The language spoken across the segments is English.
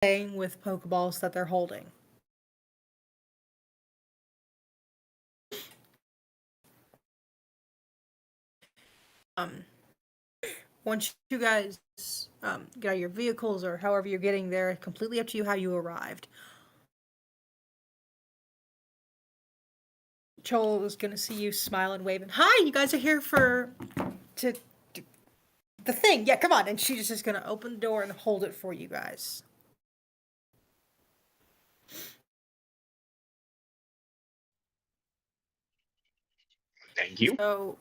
playing with Pokeballs that they're holding. Um, Once you guys get out of your vehicles or however you're getting there, completely up to you how you arrived. Joel is gonna see you smile and wave and hi, you guys are here for to the thing. Yeah, come on. And she's just gonna open the door and hold it for you guys. Thank you. So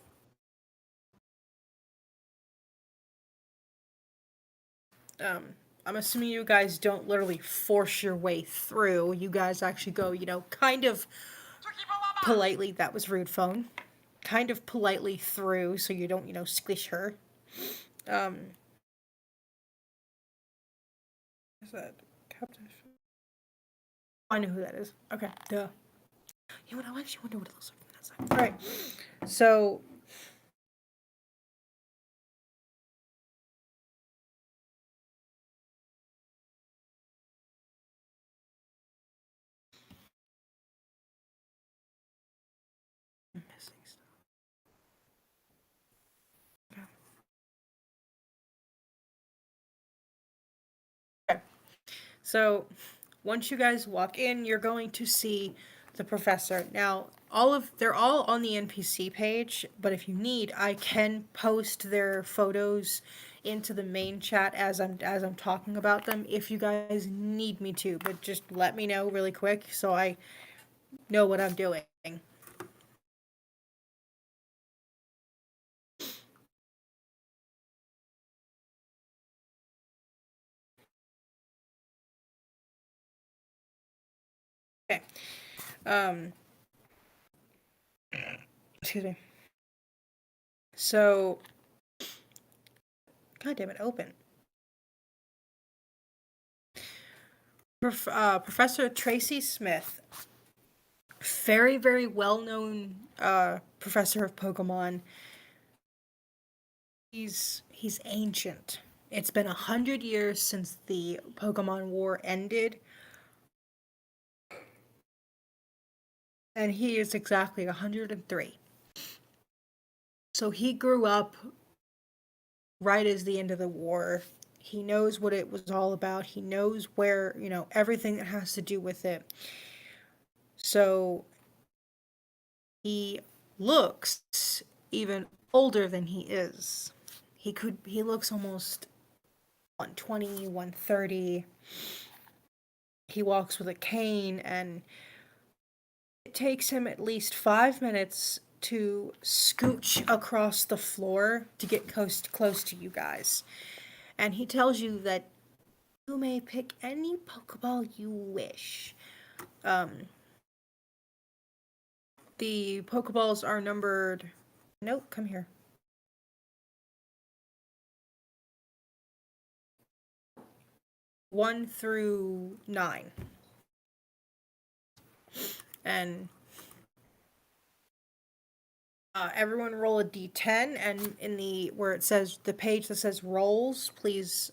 I'm assuming you guys don't literally force your way through. You guys actually go, kind of politely. That was rude, phone. Kind of politely through, so you don't, squish her. Is that Captain? I know who that is. Okay, duh. You know what? I actually wonder what it looks like from the outside. All right, so I'm missing stuff. Okay. So once you guys walk in, you're going to see the professor. Now, they're all on the NPC page, but if you need, I can post their photos into the main chat as I'm talking about them if you guys need me to, but just let me know really quick so I know what I'm doing. Okay. Um Excuse me. So, God damn it, open. Professor Tracy Smith, very, very well known professor of Pokemon. He's ancient. It's been 100 years since the Pokemon War ended, and he is exactly 103. So he grew up right as the end of the war. He knows what it was all about. He knows where, everything that has to do with it. So he looks even older than he is. He looks almost 120, 130. He walks with a cane, and it takes him at least 5 minutes to scooch across the floor to get close to you guys. And he tells you that you may pick any Pokeball you wish. The Pokeballs are numbered. Nope, come here. 1 through 9. And everyone roll a d10, and in the where it says the page that says rolls, please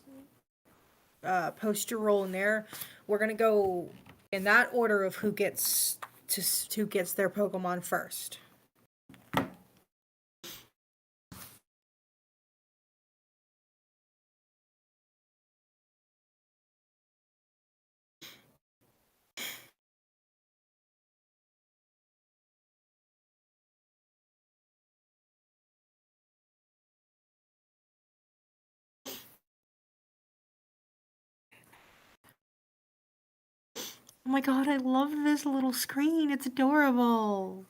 post your roll in there. We're gonna go in that order of who gets their Pokemon first. Oh my god, I love this little screen. It's adorable.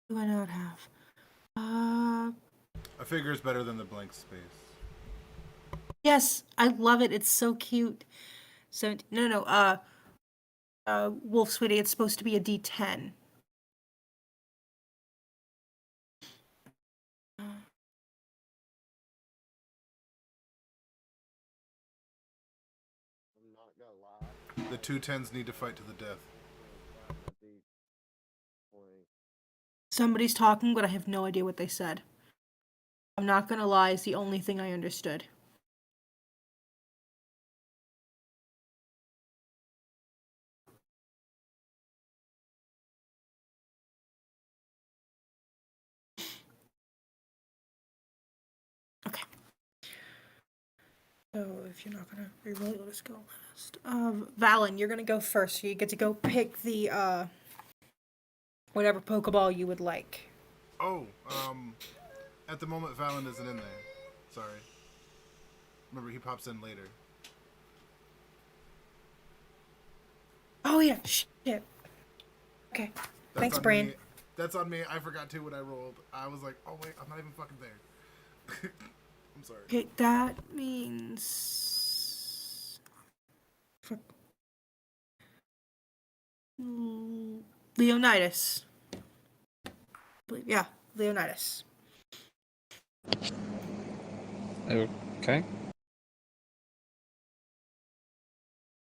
Who do I not have? I figure it's better than the blank space. Yes, I love it. It's so cute. So no. Wolf Sweetie, it's supposed to be a D10. I'm not gonna lie. The two tens need to fight to the death. Somebody's talking, but I have no idea what they said. I'm not gonna lie, it's the only thing I understood. Okay. So if you're not gonna reroll, let us go last. Valen, you're gonna go first. So you get to go pick the whatever Pokeball you would like. Oh, at the moment, Valen isn't in there. Sorry. Remember, he pops in later. Oh yeah, shit. Okay. That's Thanks, on Brain. me. That's on me. I forgot to when I rolled. I was like, oh wait, I'm not even fucking there. I'm sorry. Okay, that means. Fuck. Leonidas. Yeah, Leonidas. Okay.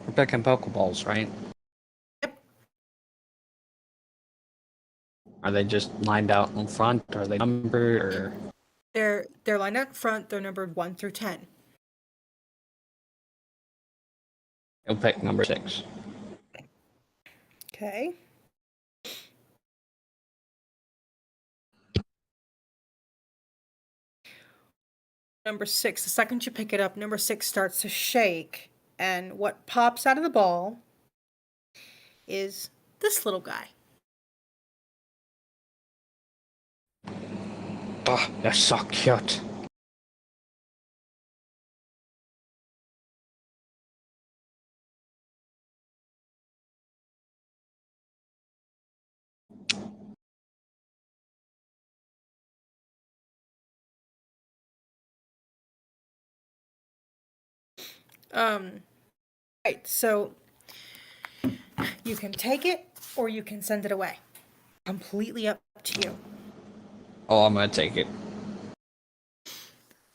We're picking Pokeballs, right? Yep. Are they just lined out in front? Are they numbered? Or They're lined out in front. They're numbered 1 through 10. you'll pick number 6. Okay. Number 6. The second you pick it up, number 6 starts to shake, and what pops out of the ball is this little guy. Oh, they're so cute. Right. So you can take it or you can send it away. Completely up to you. Oh, I'm gonna take it.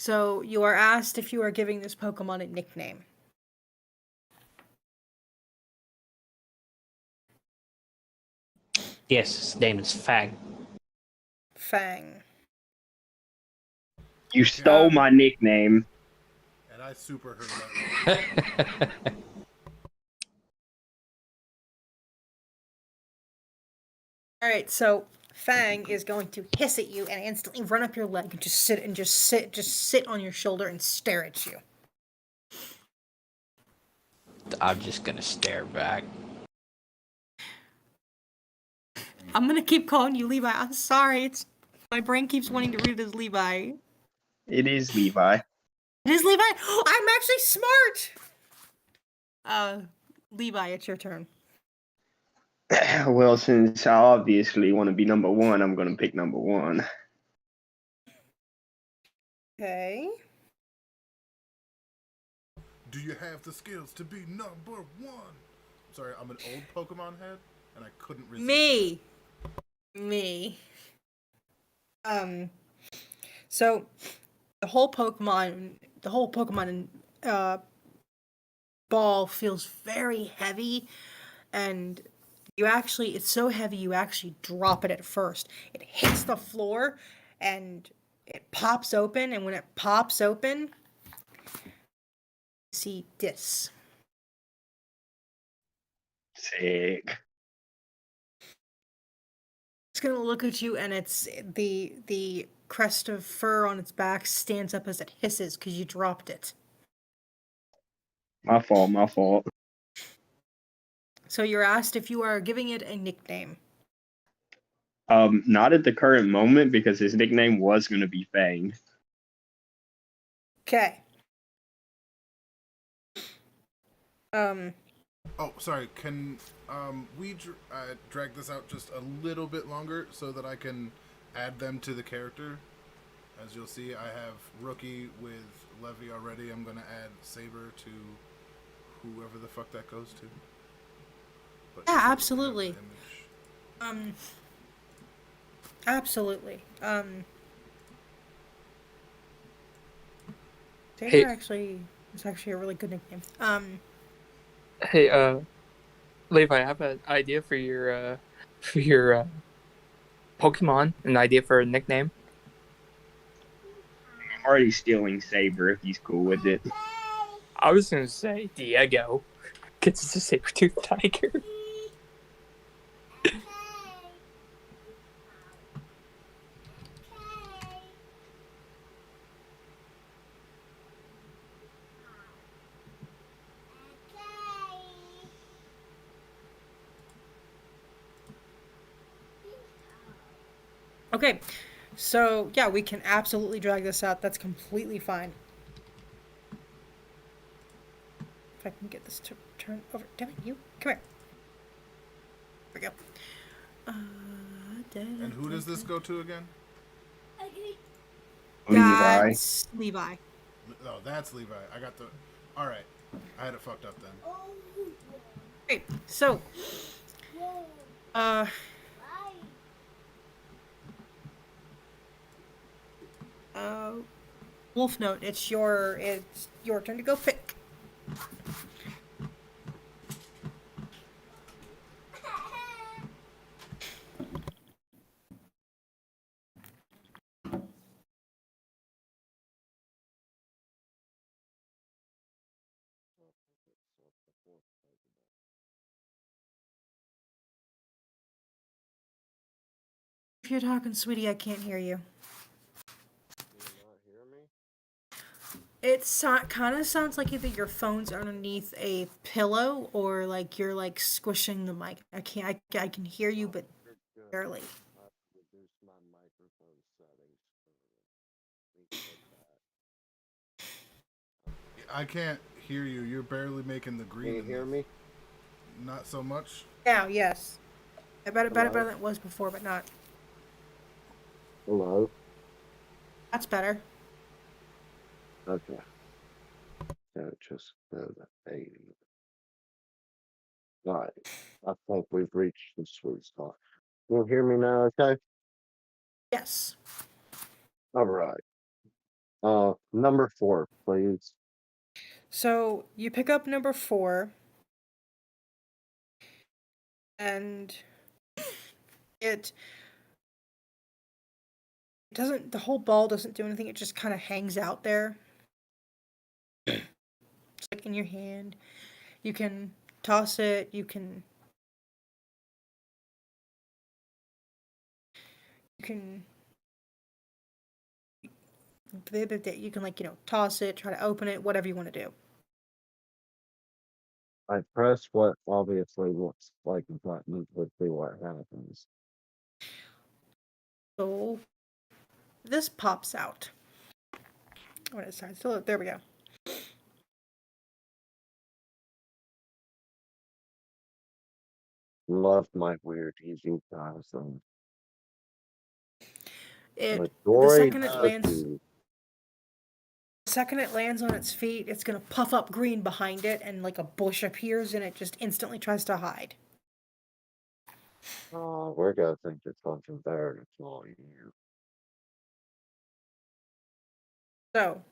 So you are asked if you are giving this Pokemon a nickname. Yes, his name is Fag. Fang. You stole my nickname. And I super heard that. All right, so Fang is going to hiss at you and instantly run up your leg and just sit on your shoulder and stare at you. I'm just gonna stare back. I'm gonna keep calling you Levi. I'm sorry. It's my brain keeps wanting to read it as Levi. It is Levi. It is Levi. I'm actually smart. Levi, it's your turn. Well, since I obviously want to be number 1, I'm going to pick number 1. Okay. Do you have the skills to be number 1? Sorry, I'm an old Pokemon head, and I couldn't resist. Me. So the whole Pokemon ball feels very heavy, and it's so heavy you actually drop it at first. It hits the floor and it pops open, and when it pops open, you see this. Sick. It's gonna look at you, and it's the crest of fur on its back stands up as it hisses because you dropped it. My fault. So you're asked if you are giving it a nickname. Not at the current moment because his nickname was going to be Fang. Okay. Oh, sorry. Can we drag this out just a little bit longer so that I can add them to the character? As you'll see, I have Rookie with Levy already. I'm going to add Saber to whoever the fuck that goes to. But Yeah, so we can have absolutely. the image. Absolutely. Saber Hey. actually is actually a really good nickname. Hey, Levi, I have an idea for your Pokemon, an idea for a nickname. I'm already stealing Saber if he's cool with it. I was gonna say Diego, because it's a saber-toothed tiger. Okay, so yeah, we can absolutely drag this out. That's completely fine. If I can get this to turn over. Damn it, you. Come here. There we go. And who does this go to again? Levi. That's Levi. Oh, that's Levi. I got the. All right, I had it fucked up then. Great. So, uh, Wolf Note. It's your turn to go pick. If you're talking, sweetie, I can't hear you. Do you not hear me? It kind of sounds like either your phone's underneath a pillow or like you're like squishing the mic. I can hear you, but You're good. barely. I reduced my microphone settings. Reset that. I can't hear you. You're barely making the green. Can you in hear this. me? Not so much. Now, yes. Better Hello? than it was before, but not. Hello? That's better. Okay. So just go to 80. Alright. I think we've reached the sweet spot. You hear me now, okay? Yes. Alright. Number 4, please. So you pick up number 4, and it doesn't. The whole ball doesn't do anything. It just kind of hangs out there. It's like in your hand. You can toss it. You can you can like toss it, try to open it, whatever you want to do. I press what obviously looks like a button to see what happens. So this pops out. Oh, it's sorry. So there we go. Love my weird easy guys. The Majority second it lands, cookie. the second it lands on its feet, it's gonna puff up green behind it, and like a bush appears, and it just instantly tries to hide. Oh, we're gonna think it's something better than all you. So,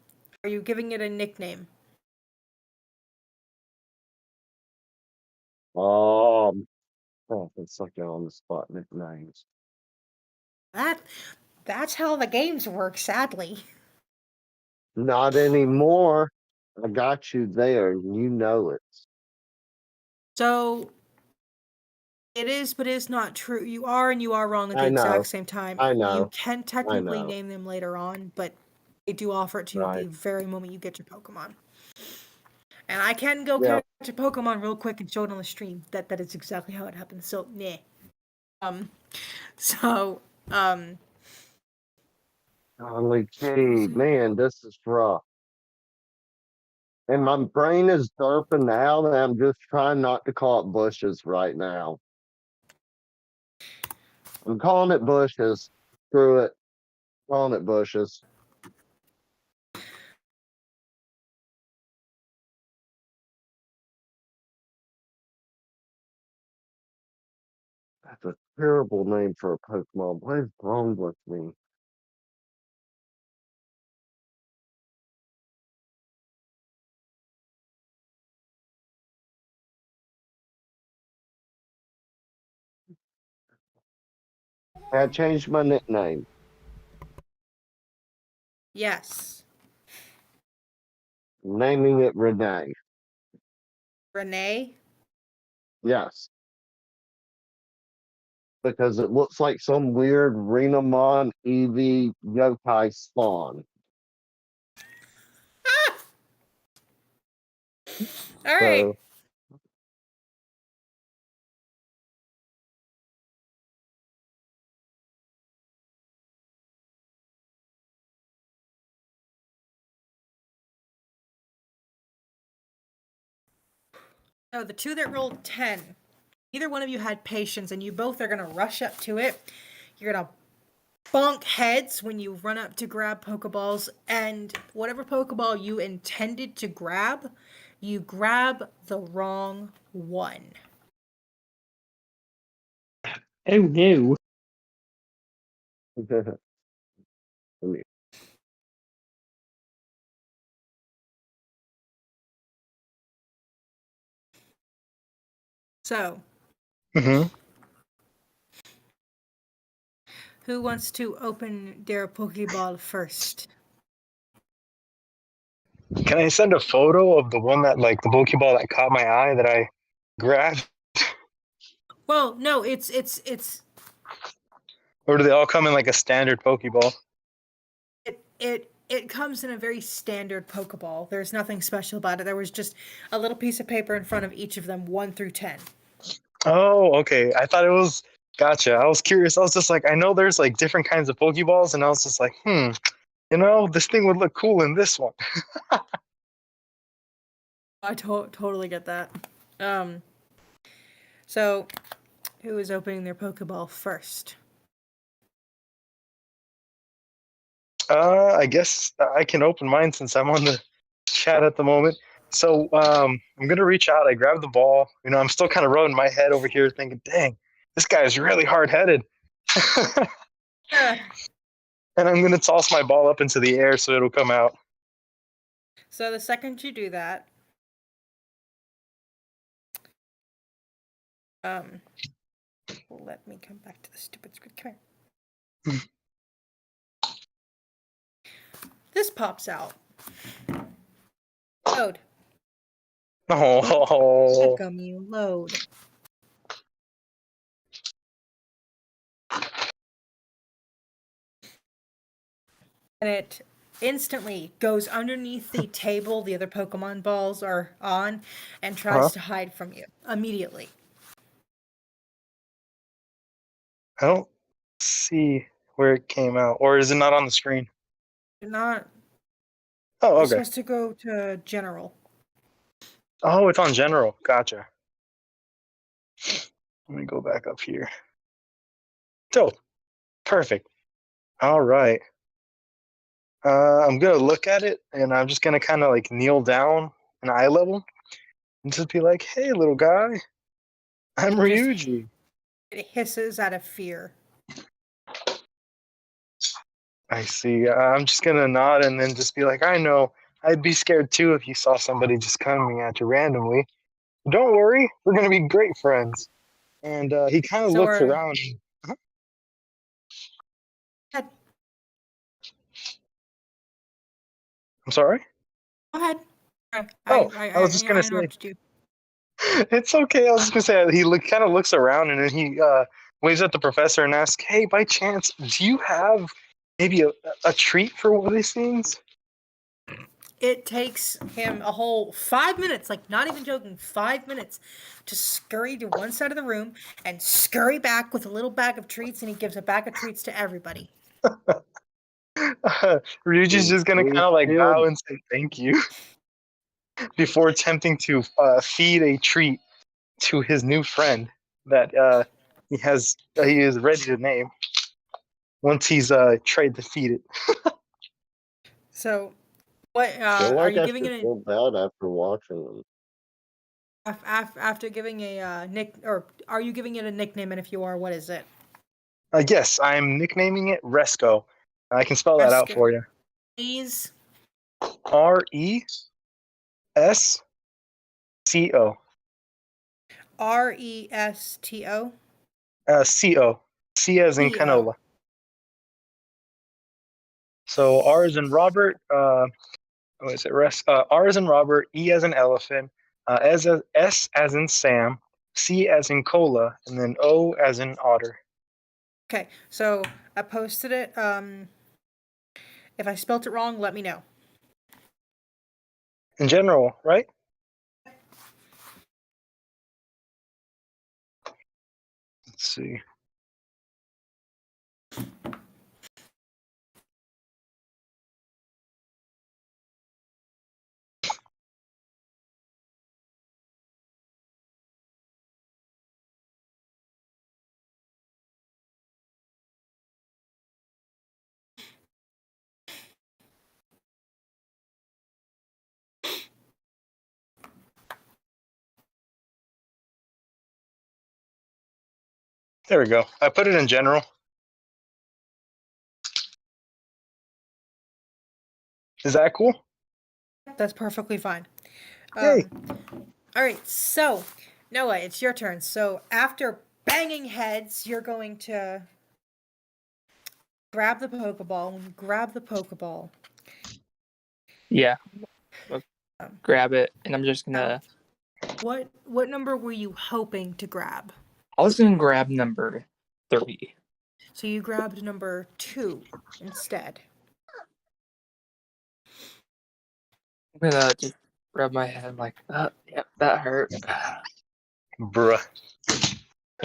are you giving it a nickname? Oh, it's like on the spot nicknames. That's how the games work, sadly. Not anymore. I got you there, and you know it. So it is, but it's not true. You are and you are wrong at the I know. exact same time. I You know. can I technically know. name them later on, but they do offer it to you Right. the very moment you get your Pokemon. And I can go Yeah. catch a Pokemon real quick and show it on the stream. That is exactly how it happens. So, nah. Um, so, Golly gee, man, this is rough. And my brain is derping out, and I'm just trying not to call it bushes right now. I'm calling it bushes. Screw it. Calling it bushes. That's a terrible name for a Pokemon. What is wrong with me? I changed my nickname. Yes. Naming it Renee. Renee? Yes. Because it looks like some weird Renamon Eevee yokai spawn. All right. So So the two that rolled 10, either one of you had patience, and you both are going to rush up to it. You're going to bonk heads when you run up to grab Pokeballs, and whatever Pokeball you intended to grab, you grab the wrong one. Oh no. So, Mm-hmm. who wants to open their Pokeball first? Can I send a photo of the one that, like, the Pokeball that caught my eye that I grabbed? Well, no, it's Or do they all come in like a standard Pokeball? it comes in a very standard Pokeball. There's nothing special about it. There was just a little piece of paper in front of each of them, 1 through 10. Oh, okay. I thought it was. Gotcha. I was curious. I was just like, I know there's like different kinds of Pokeballs, and I was just like, this thing would look cool in this one. I totally get that. So, who is opening their Pokeball first? I guess I can open mine since I'm on the chat at the moment. So I'm gonna reach out. I grab the ball. I'm still kind of rubbing my head over here, thinking, "Dang, this guy is really hard-headed." Yeah. And I'm gonna toss my ball up into the air so it'll come out. So the second you do that, let me come back to the stupid screen. Come here. This pops out. Load. Oh, Gum you load. And it instantly goes underneath the table the other Pokemon balls are on and tries to hide from you immediately. I don't see where it came out, or is it not on the screen? You're not. Oh, This okay. has to go to general. Oh, it's on general. Gotcha. Let me go back up here. So, perfect. All right. I'm gonna look at it, and I'm just gonna kind of like kneel down an eye level, and just be like, "Hey, little guy, I'm Ryuji." It hisses out of fear. I see. I'm just gonna nod and then just be like, "I know. I'd be scared too if you saw somebody just coming at you randomly. Don't worry, we're gonna be great friends." And he kind of So looks around. Go I'm sorry. ahead. I was just gonna I say. interrupted you. It's okay. I was just gonna say he kind of looks around and then he waves at the professor and asks, "Hey, by chance, do you have maybe a treat for one of these things?" It takes him a whole 5 minutes, like not even joking, 5 minutes to scurry to one side of the room and scurry back with a little bag of treats, and he gives a bag of treats to everybody. Ryuji's just gonna kind of like Yeah. bow and say thank you before attempting to feed a treat to his new friend that he is ready to name once he's tried to feed it. So, what I feel are like you I giving should it feel bad after watching them. after giving a nick, or are you giving it a nickname? And if you are, what is it? Yes, I'm nicknaming it Resco. I can spell that out Resco. for you. Please. RESCO. RESTO. CO. C as in C-O. canola. So R is in Robert. What is it? R as in Robert. E as in elephant. S as in Sam. C as in cola, and then O as in otter. Okay, so I posted it. If I spelt it wrong, let me know. In general, right? Let's see. There we go. I put it in general. Is that cool? That's perfectly fine. Yay. All right, so Noah, it's your turn. So after banging heads, you're going to grab the Pokeball. When you grab the Pokeball, Yeah, um, grab it, and I'm just gonna. what number were you hoping to grab? I was gonna grab number 3. So you grabbed number 2 instead. I'm gonna just rub my head like that. Yep, that hurt. Bruh.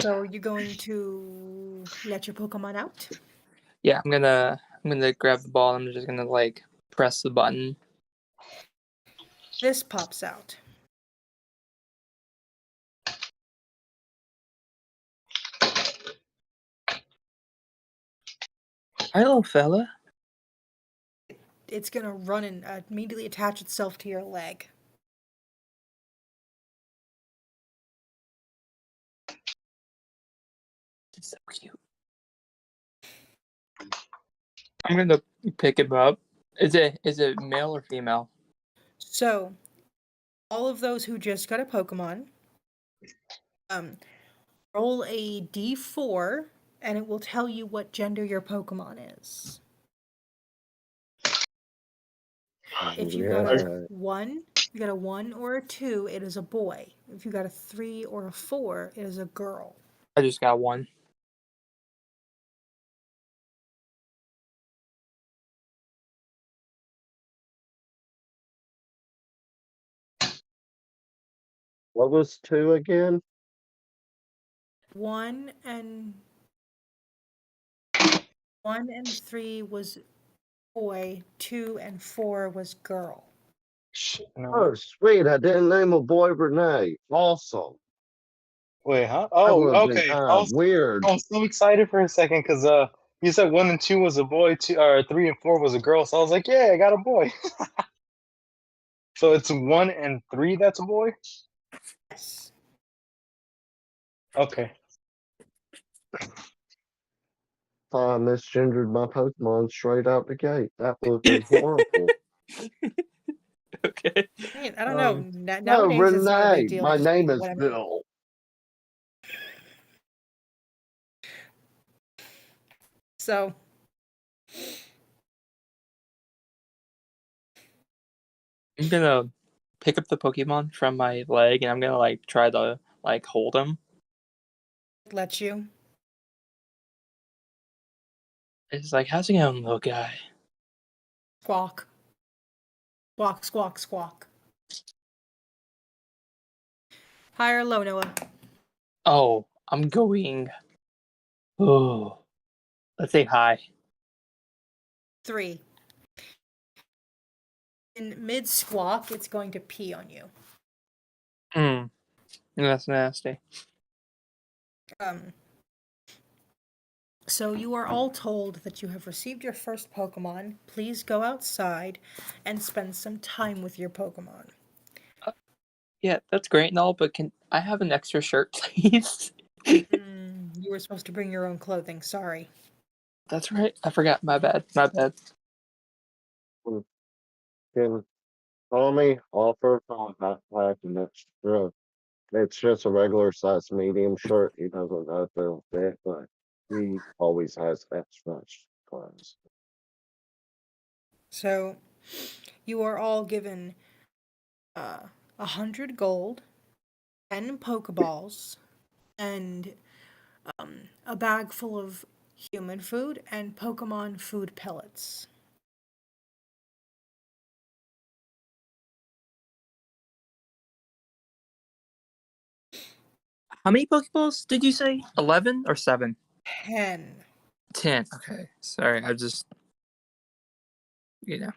So you're going to let your Pokemon out? Yeah, I'm gonna grab the ball. I'm just gonna like press the button. This pops out. Hi, little fella. It's gonna run and immediately attach itself to your leg. It's so cute. I'm gonna pick him up. Is it male or female? So, all of those who just got a Pokemon, roll a d4, and it will tell you what gender your Pokemon is. If you got Yeah. a 1, you got a 1 or a 2, it is a boy. If you got a 3 or a 4, it is a girl. I just got one. What was 2 again? 1 and 3 was boy, 2 and 4 was girl. No. Oh, sweet. I didn't name a boy Renee. Awesome. Wait, huh? That Oh, would have been okay. kind of weird. I was so excited for a second because you said 1 and 2 was a boy, 3 and 4 was a girl. So I was like, yeah, I got a boy. So it's 1 and 3 that's a boy? Yes. Okay. I misgendered my Pokemon straight out the gate. That would have been horrible. Okay. I don't know. No, Nowadays, it's not a big Renee. deal. My Just name is whatever. Bill. So, I'm gonna pick up the Pokemon from my leg, and I'm gonna like try to like hold him. let you. It's like, how's it going, little guy? Squawk. Squawk, squawk, squawk. High or low, Noah? Oh, I'm going. Oh, let's say hi. 3. In mid squawk, it's going to pee on you. That's nasty. So you are all told that you have received your first Pokemon. Please go outside and spend some time with your Pokemon. Yeah, that's great and all, but can I have an extra shirt, please? You were supposed to bring your own clothing. Sorry. That's right. I forgot. My bad. My bad. Can Tommy offer contact pack and it's just a regular size medium shirt. He doesn't know if it'll fit, but He always has extra supplies. So you are all given 100 gold, 10 Pokeballs, and a bag full of human food and Pokemon food pellets. How many Pokeballs did you say? 11 or 7? 10. 10. Okay. Sorry, I just, you know.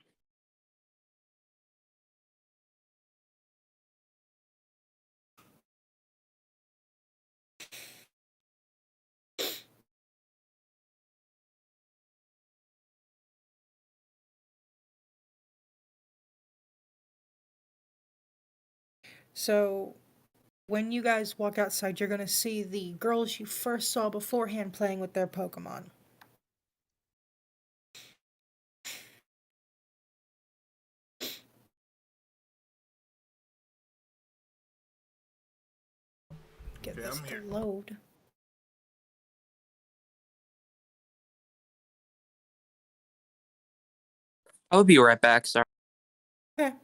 So when you guys walk outside, you're going to see the girls you first saw beforehand playing with their Pokemon. Get Okay, this I'm to here. load. I'll be right back. Sorry. Okay.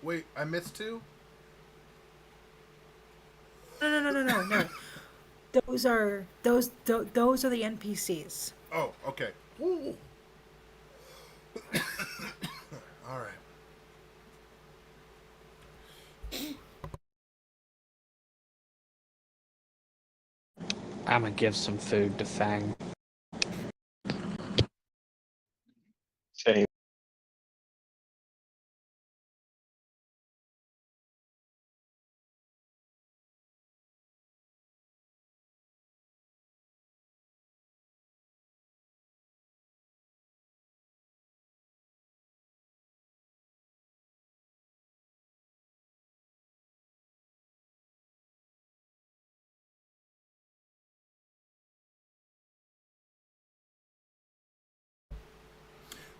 Wait, I missed 2? No. Those are the NPCs. Oh, okay. Woo. All right. I'm gonna give some food to Fang. Same.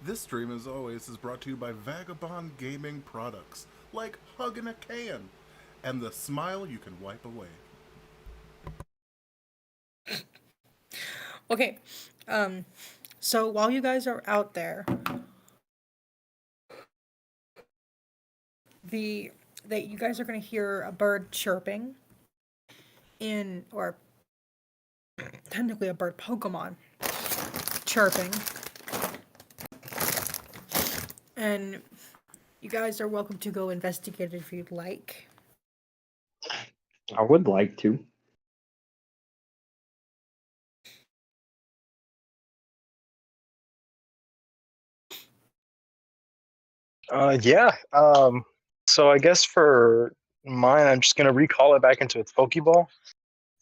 This stream, as always, is brought to you by Vagabond Gaming Products, like hugging a can, and the smile you can wipe away. Okay. So while you guys are out there, that you guys are going to hear a bird chirping or technically a bird Pokemon chirping. And you guys are welcome to go investigate it if you'd like. I would like to. Yeah. So I guess for mine, I'm just gonna recall it back into its Pokeball,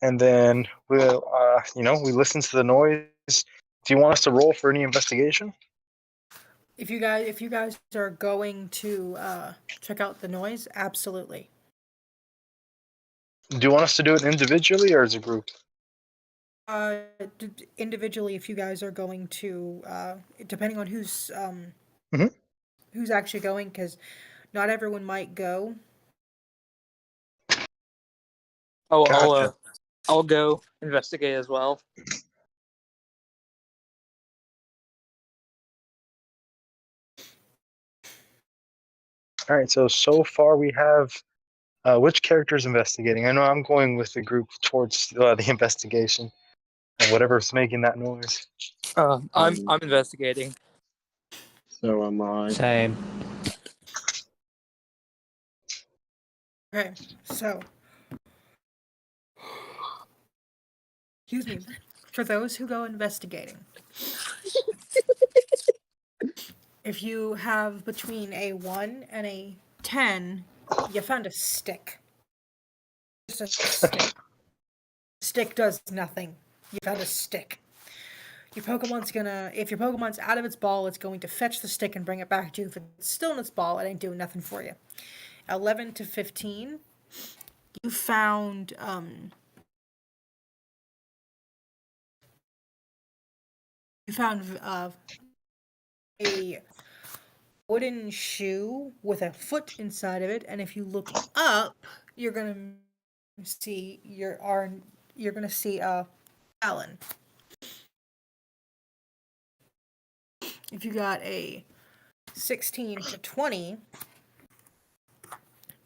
and then we'll, we listen to the noise. Do you want us to roll for any investigation? If you guys are going to check out the noise, absolutely. Do you want us to do it individually or as a group? Individually, if you guys are going to, depending on Mhm. who's actually going, because not everyone might go. Oh, Gotcha. I'll go investigate as well. All right. So far we have which character's investigating? I know I'm going with the group towards the investigation and whatever's making that noise. I'm investigating. So am I. Same. Okay, so excuse me. For those who go investigating, if you have between a 1 and a 10, you found a stick. Just a stick. Stick does nothing. You found a stick. If your Pokemon's out of its ball, it's going to fetch the stick and bring it back to you. If it's still in its ball, it ain't doing nothing for you. 11 to 15, you found a wooden shoe with a foot inside of it, and if you look up, you're gonna See, you're gonna see Alan. If you got a 16 to 20,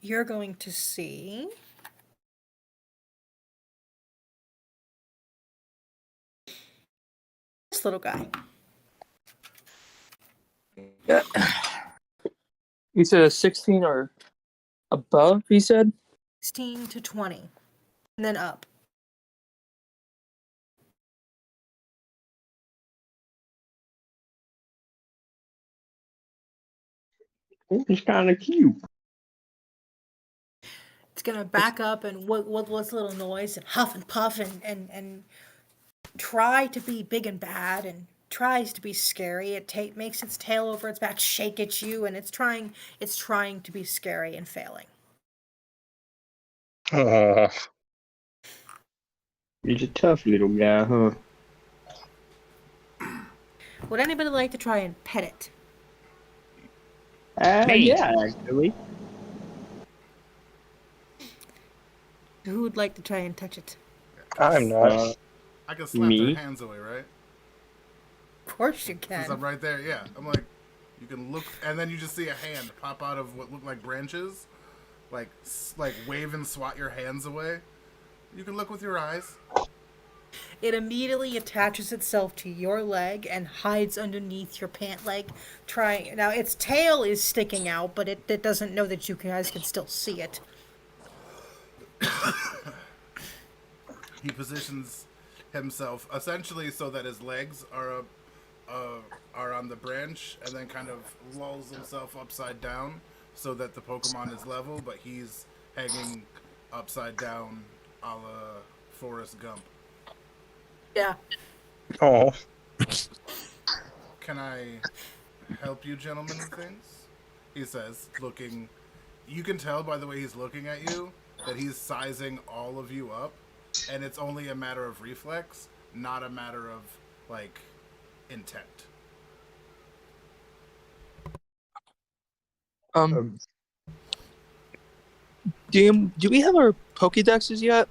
you're going to see this little guy. Yeah. You said a 16 or above, he said? 16 to 20, and then up. It's kind of cute. It's gonna back up and what was a little noise and huff and puff and try to be big and bad and tries to be scary. It makes its tail over its back shake at you, and it's trying to be scary and failing. Oh, He's a tough little guy, huh? Would anybody like to try and pet it? Yeah, actually. Who would like to try and touch it? I'm not. I can slap Me? their hands away, right? Of course you Since I'm can. right there, yeah. I'm like, you can look, and then you just see a hand pop out of what look like branches, like wave and swat your hands away. You can look with your eyes. It immediately attaches itself to your leg and hides underneath your pant leg. Now its tail is sticking out, but it doesn't know that you guys can still see it. He positions himself essentially so that his legs are on the branch, and then kind of lulls himself upside down so that the Pokemon is level, but he's hanging upside down, a la Forrest Gump. Yeah. Oh, Can I help you gentlemen with things? He says, looking. You can tell by the way he's looking at you that he's sizing all of you up, and it's only a matter of reflex, not a matter of, like, intent. Do we have our Pokédexes yet?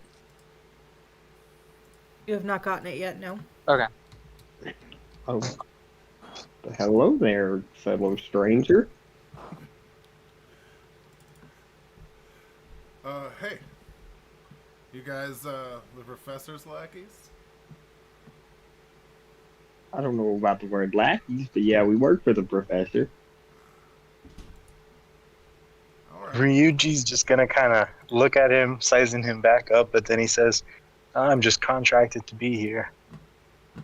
You have not gotten it yet, no? Okay. Oh. Hello there, fellow stranger. Hey. You guys, the professor's lackeys? I don't know about the word lackeys, but yeah, we work for the professor. Alright. Ryuji's just gonna kind of look at him, sizing him back up, but then he says, I'm just contracted to be here. I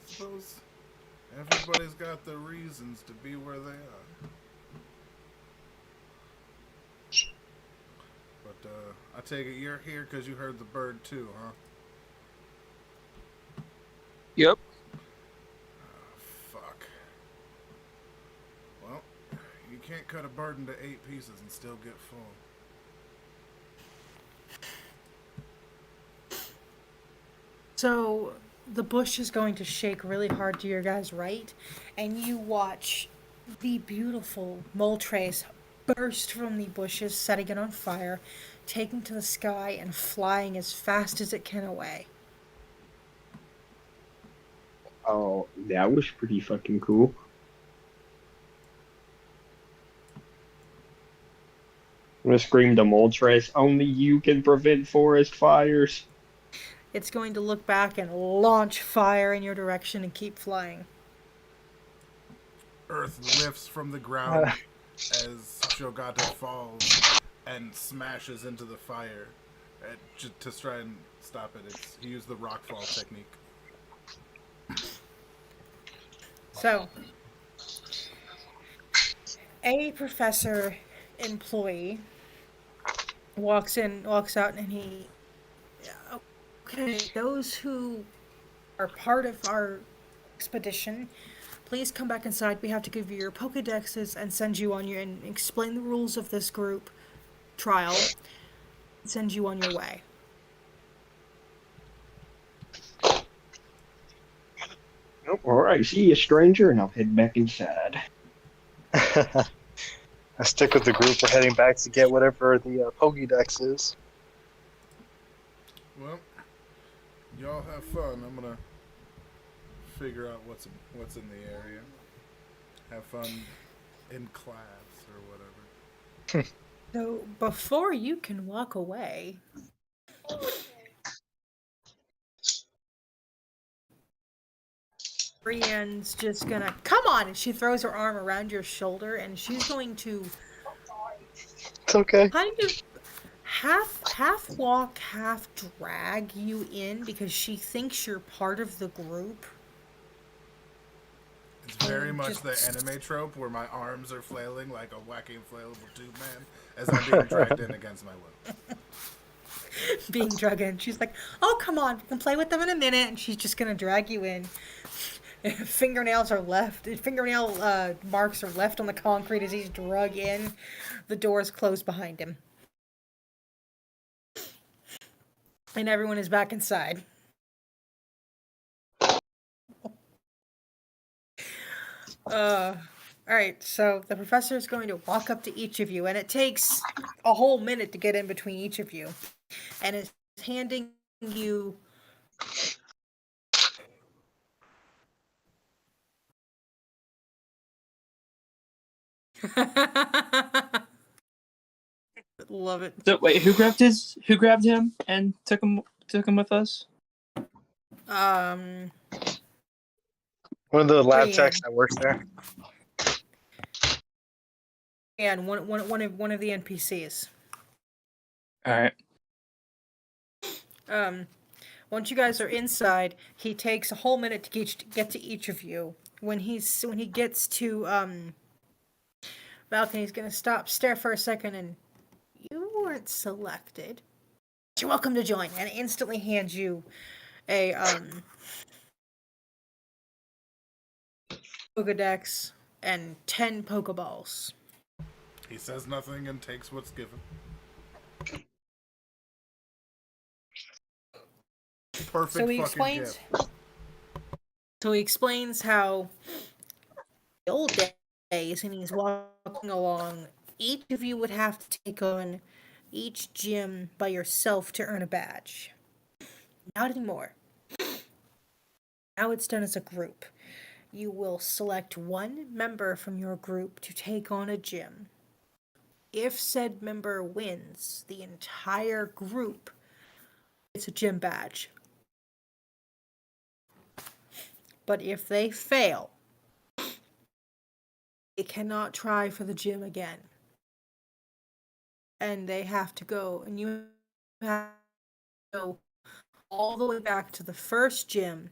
suppose everybody's got their reasons to be where they are. But, I take it you're here because you heard the bird too, huh? Yep. Fuck. Well, you can't cut a bird into 8 pieces and still get full. So the bush is going to shake really hard to your guys' right, and you watch the beautiful Moltres burst from the bushes, setting it on fire, taking to the sky, and flying as fast as it can away. Oh, that was pretty fucking cool. I'm gonna scream to Moltres, only you can prevent forest fires. It's going to look back and launch fire in your direction and keep flying. Earth lifts from the ground as Shogato falls and smashes into the fire to try and stop it. He used the rockfall technique. So, a professor employee walks out, and he, okay, those who are part of our expedition, please come back inside. We have to give you your Pokedexes and send you on and explain the rules of this group trial, send you on your way. Oh, alright, see you, stranger, and I'll head back inside. I stick with the group. We're heading back to get whatever the Pokédex is. Well, y'all have fun. I'm gonna figure out what's in the area. Have fun in class or whatever. So before you can walk away, Brienne's just gonna come on, and she throws her arm around your shoulder, and she's going to It's okay. kind of half walk, half drag you in because she thinks you're part of the group. It's very And much the just- anime trope where my arms are flailing like a wacky inflatable tube man as I'm being dragged in against my will. Being dragged in. She's like, "Oh, come on, we can play with them in a minute," and she's just gonna drag you in. Fingernail marks are left on the concrete as he's drug in. The doors close behind him, and everyone is back inside. All right, so the professor is going to walk up to each of you, and it takes a whole minute to get in between each of you, and is handing you love it. So wait, who grabbed him and took him with us? Um, One of the lab Brienne. techs that works there. and one of the NPCs. All right. Once you guys are inside, he takes a whole minute to get to each of you. When he gets to balcony, he's gonna stare for a second, and you weren't selected. You're welcome to join, and instantly hands you a Pokedex and 10 Pokeballs. He says nothing and takes what's given. Perfect So he fucking explains. gift. So he explains how the old days, and he's walking along. Each of you would have to take on each gym by yourself to earn a badge. Not anymore. Now it's done as a group. You will select one member from your group to take on a gym. If said member wins, the entire group gets a gym badge. But if they fail, they cannot try for the gym again. And they have to go, and you have to go all the way back to the first gym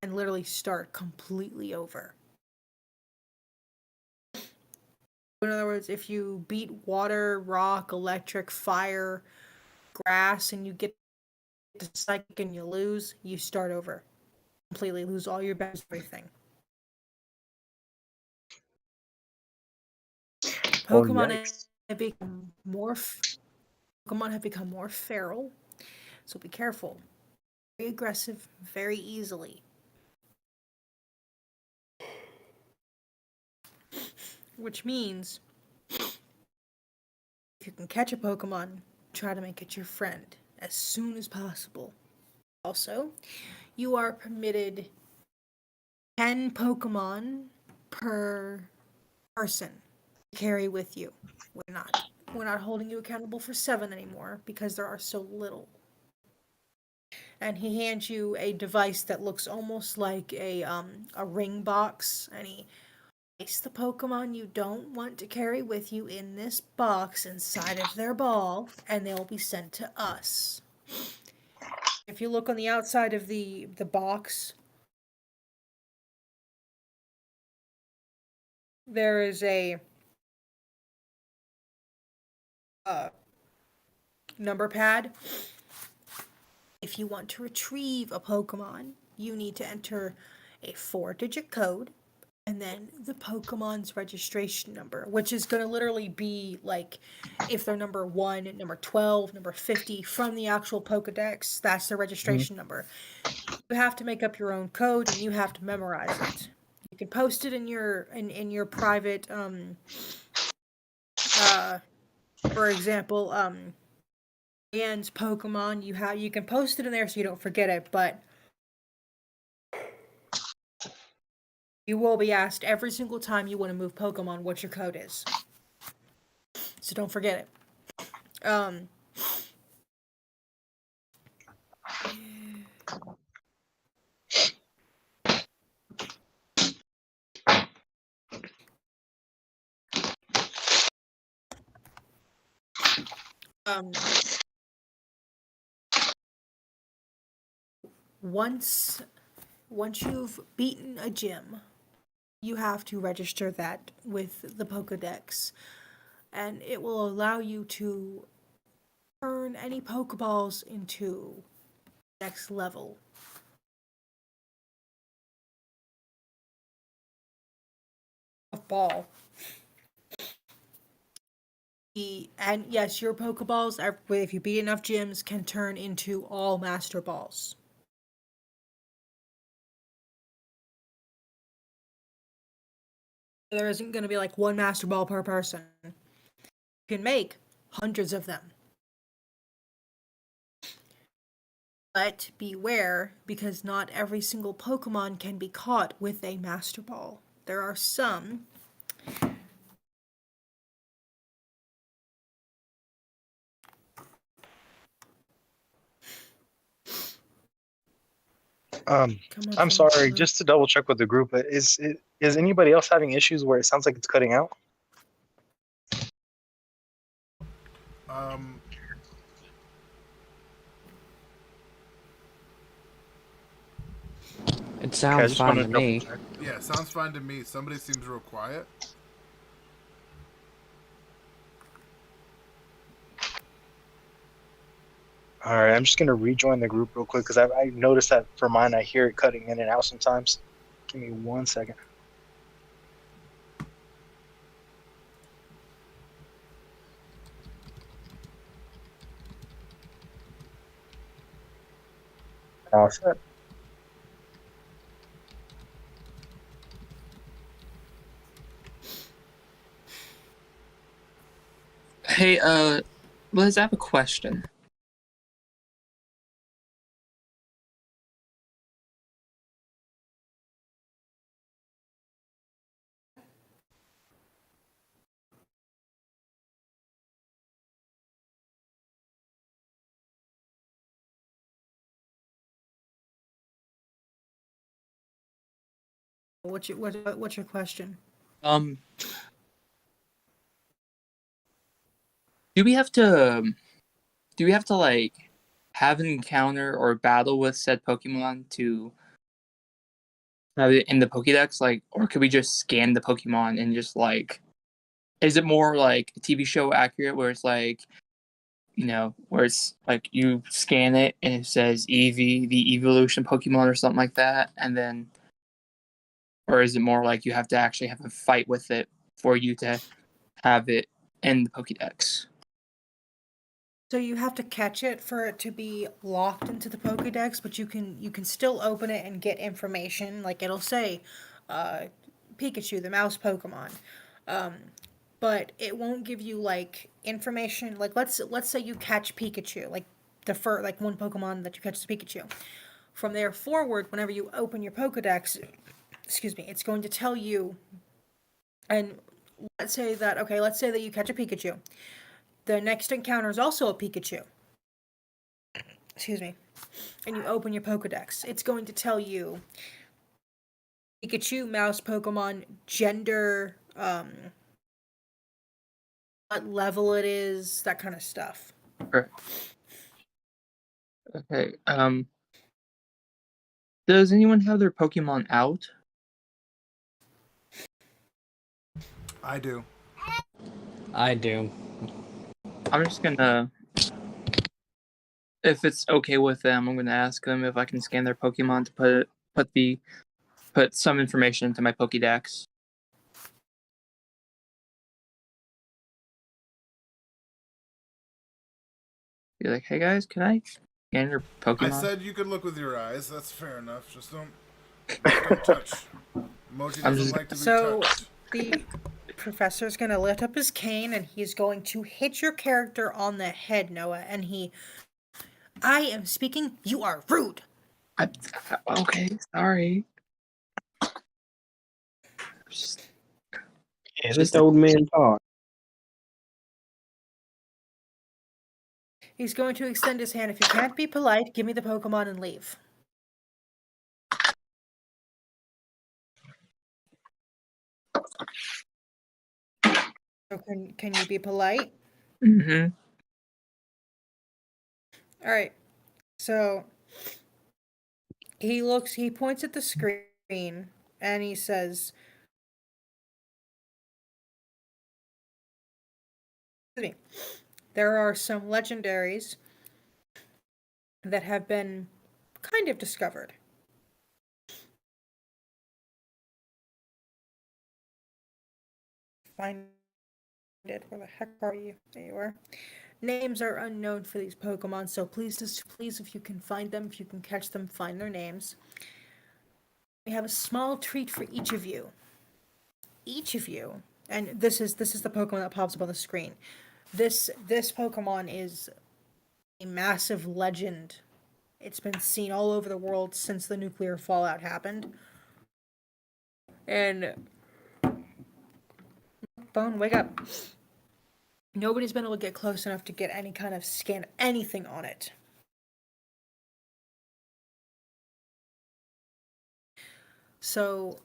and literally start completely over. In other words, if you beat water, rock, electric, fire, grass, and you get to psychic and you lose, you start over. Completely lose all your badges, everything. Pokemon yikes. have become Pokemon have become more feral, so be careful. Very aggressive, very easily. Which means, if you can catch a Pokemon, try to make it your friend as soon as possible. Also, you are permitted 10 Pokemon per person to carry with you. We're not holding you accountable for 7 anymore because there are so little. And he hands you a device that looks almost like a ring box, and he place the Pokemon you don't want to carry with you in this box inside of their ball, and they'll be sent to us. If you look on the outside of the box, there is a number pad. If you want to retrieve a Pokemon, you need to enter a 4-digit code and then the Pokemon's registration number, which is going to literally be like if they're number 1, number 12, number 50 from the actual Pokedex, that's their registration number. You have to make up your own code and you have to memorize it. You can post it in your private for example, and Pokemon, you can post it in there so you don't forget it, but you will be asked every single time you want to move Pokemon what your code is. So don't forget it. Um, once you've beaten a gym, you have to register that with the Pokedex, and it will allow you to turn any Pokeballs into next level. Of ball. And yes, your Pokeballs, if you beat enough gyms, can turn into all Master Balls. There isn't going to be like one Master Ball per person. You can make hundreds of them. But beware, because not every single Pokemon can be caught with a Master Ball. There are some. I'm from sorry, the- just to double check with the group, is anybody else having issues where it sounds like it's cutting out? It Okay, I sounds just fine wanted to to double me. check. Yeah, sounds fine to me. Somebody seems real quiet. All right, I'm just gonna rejoin the group real quick because I noticed that for mine I hear it cutting in and out sometimes. Give me 1 second. All set. Hey, Liz, I have a question. What's your question? Do we have to like have an encounter or battle with said Pokemon to have it in the Pokédex, like, or could we just scan the Pokemon and just like, is it more like a TV show accurate where it's like, where it's like you scan it and it says Eevee, the evolution Pokemon or something like that, and then, or is it more like you have to actually have a fight with it for you to have it in the Pokédex? So you have to catch it for it to be locked into the Pokédex, but you can still open it and get information. Like it'll say, Pikachu, the mouse Pokemon, but it won't give you like information. Like let's say you catch Pikachu, like like one Pokemon that you catch is Pikachu. From there forward, whenever you open your Pokédex, it's going to tell you. And let's say that you catch a Pikachu. The next encounter is also a Pikachu. And you open your Pokedex. It's going to tell you Pikachu, mouse, Pokemon, gender, what level it is, that kind of stuff. Okay. Does anyone have their Pokemon out? I do. I do. I'm just gonna, if it's okay with them, I'm gonna ask them if I can scan their Pokemon to put some information into my Pokédex. Be like, hey guys, can I scan your Pokemon? I said you could look with your eyes. That's fair enough. Just don't touch. Emoji I'm doesn't just- like to be So touched. the professor's going to lift up his cane and he's going to hit your character on the head, Noah. And I am speaking. You are rude. Okay, sorry. Yeah, let the old man talk. He's going to extend his hand. If you can't be polite, give me the Pokemon and leave. So can you be polite? Mm-hmm. All right. So he points at the screen and he says, excuse me, there are some legendaries that have been kind of discovered. Find it. Where the heck are you? There you are. Names are unknown for these Pokemon, so please, if you can find them, if you can catch them, find their names. We have a small treat for each of you. Each of you, and this is the Pokemon that pops up on the screen. This Pokemon is a massive legend. It's been seen all over the world since the nuclear fallout happened. And Bone, wake up. Nobody's been able to get close enough to get any kind of scan of anything on it. So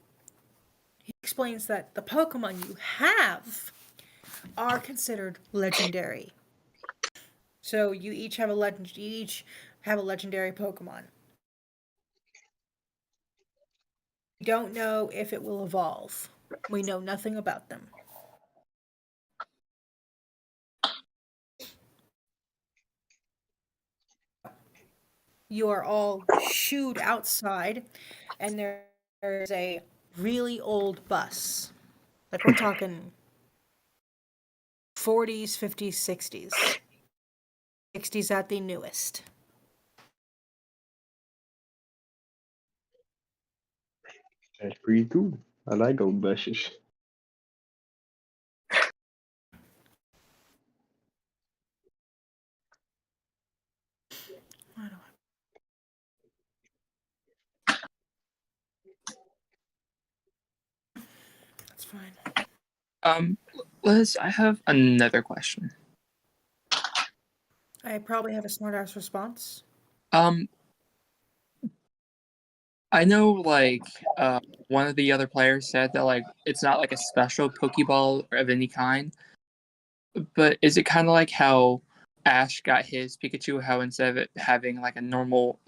he explains that the Pokemon you have are considered legendary. So you each have a legendary Pokemon. We don't know if it will evolve. We know nothing about them. You are all shooed outside, and there's a really old bus. Like, we're talking 40s, 50s, 60s. 60s at the newest. That's pretty cool. I like old buses. I don't. That's fine. Liz, I have another question. I probably have a smart-ass response. I know, like, one of the other players said that, like, it's not like a special Pokeball of any kind, but is it kind of like how Ash got his Pikachu, how instead of it having, like, a normal,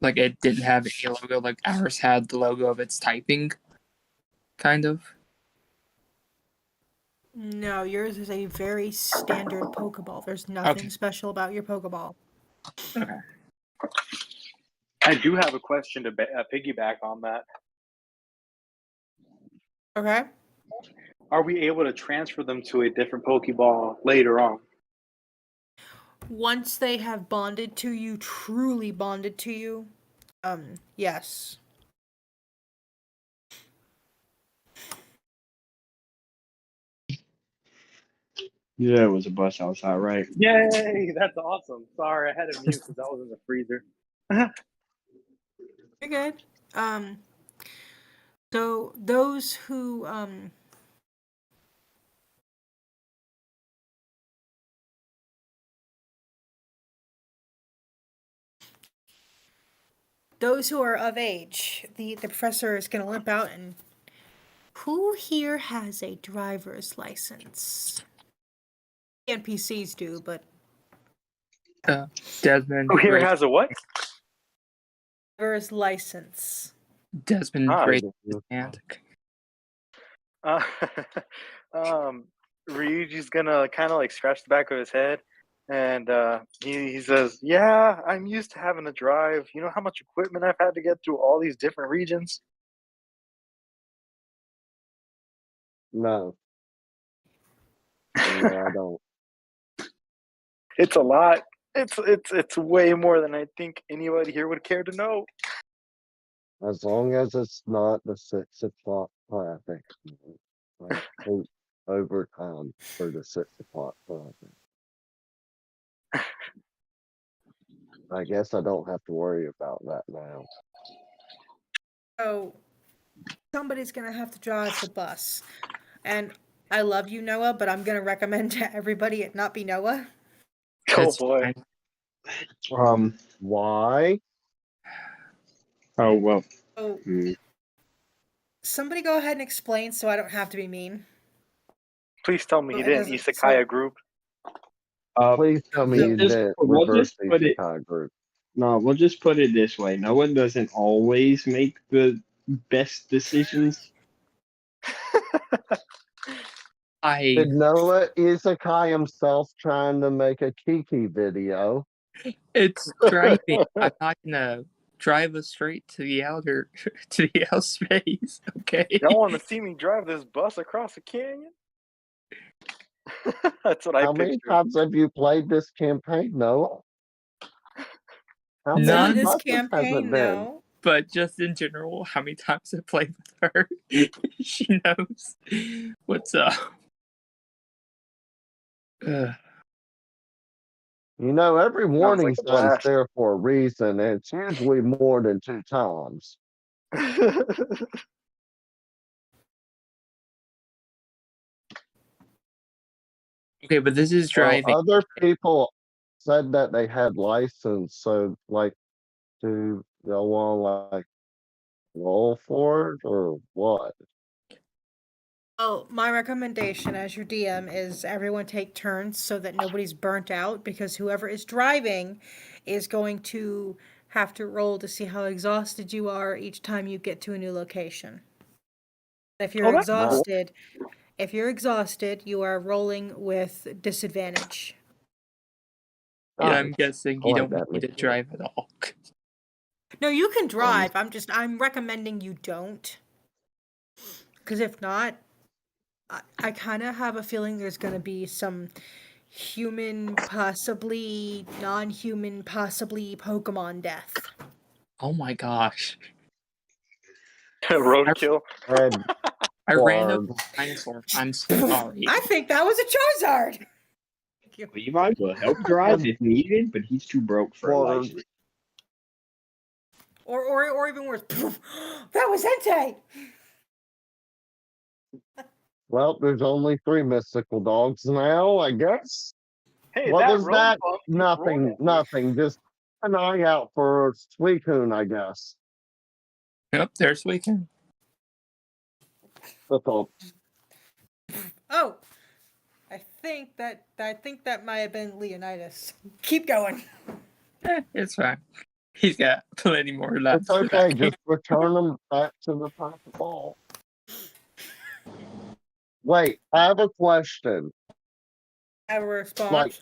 like it didn't have any logo, like ours had the logo of its typing, kind of? No, yours is a very standard Pokeball. There's nothing Okay. special about your Pokeball. Okay. I do have a question to piggyback on that. Okay? Are we able to transfer them to a different Pokeball later on? Once they have bonded to you, truly bonded to you, yes. Yeah, it was a bus outside, right? Yay! That's awesome. Sorry, I had it mute because I was in the freezer. You're good. So those who are of age, the professor is going to limp out and who here has a driver's license? NPCs do, but Desmond. Who here raised- has a what? driver's license. Desmond Ah. raised his hand. Uh, Ryuji's gonna kind of like scratch the back of his head, and he says, "Yeah, I'm used to having to drive. You know how much equipment I've had to get through all these different regions." No. No, I don't. It's a lot. It's way more than I think anybody here would care to know. As long as it's not the 6 o'clock traffic. Like, overtime for the 6 o'clock project. I guess I don't have to worry about that now. So somebody's gonna have to drive the bus. And I love you, Noah, but I'm gonna recommend to everybody it not be Noah. Oh That's boy. fine. Why? Oh well. So Hmm. somebody go ahead and explain so I don't have to be mean. Please tell me he It didn't doesn't- Isekaya group. Please tell me you didn't we'll reverse just put it. Isekai group. No, we'll just put it this way. Noah doesn't always make the best decisions. Did Noah Isekai himself trying to make a Kiki video? It's driving. I'm not gonna drive us straight to the outer to the outer space. Okay. Y'all want to see me drive this bus across a canyon? That's what I How many pictured. times have you played this campaign, Noah? How None. Not many this buses has it campaign, been? no. But just in general, how many times I played with her, she knows what's up. Ugh. You know, every warning like a sign's blast. there for a reason, and it's usually more than 2 times. Okay, but this is Well, driving. other people said that they had license, so like, do y'all want to like roll for it or what? Well, my recommendation as your DM is everyone take turns so that nobody's burnt out because whoever is driving is going to have to roll to see how exhausted you are each time you get to a new location. If you're that's cool. exhausted, you are rolling with disadvantage. And Ah, I'm guessing I you like don't want that me to mechanic. drive at all. No, you can drive. I'm recommending you don't. Because if not, I kind of have a feeling there's going to be some human, possibly non-human, possibly Pokemon death. Oh my gosh. Roadkill. And I ran over Barb. a dinosaur. I'm sorry. I think that was a Charizard. You might as well help drive if needed, but he's too broke for a Barb. license. Or even worse, that was Entei. Well, there's only 3 mystical dogs now, I guess. Hey, What that was road that? bump keeps Nothing, rolling. nothing. Just an eye out for Suicune, I guess. Yep, there's Weekend. That's all. Oh, I think that might have been Leonidas. Keep going. It's fine. He's got plenty more left. It's okay. Just return them back to the top of the ball. Wait, I have a question. Have a response. Like,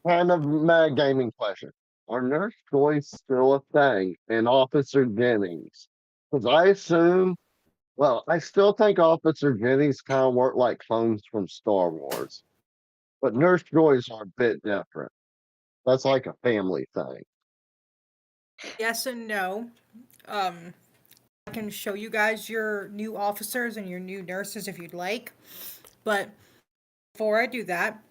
kind of mad gaming question. Are Nurse Joy still a thing in Officer Jennings? Because I assume, well, I still think Officer Jennings kind of work like clones from Star Wars. But Nurse Joys are a bit different. That's like a family thing. Yes and no. I can show you guys your new officers and your new nurses if you'd like. But before I do that,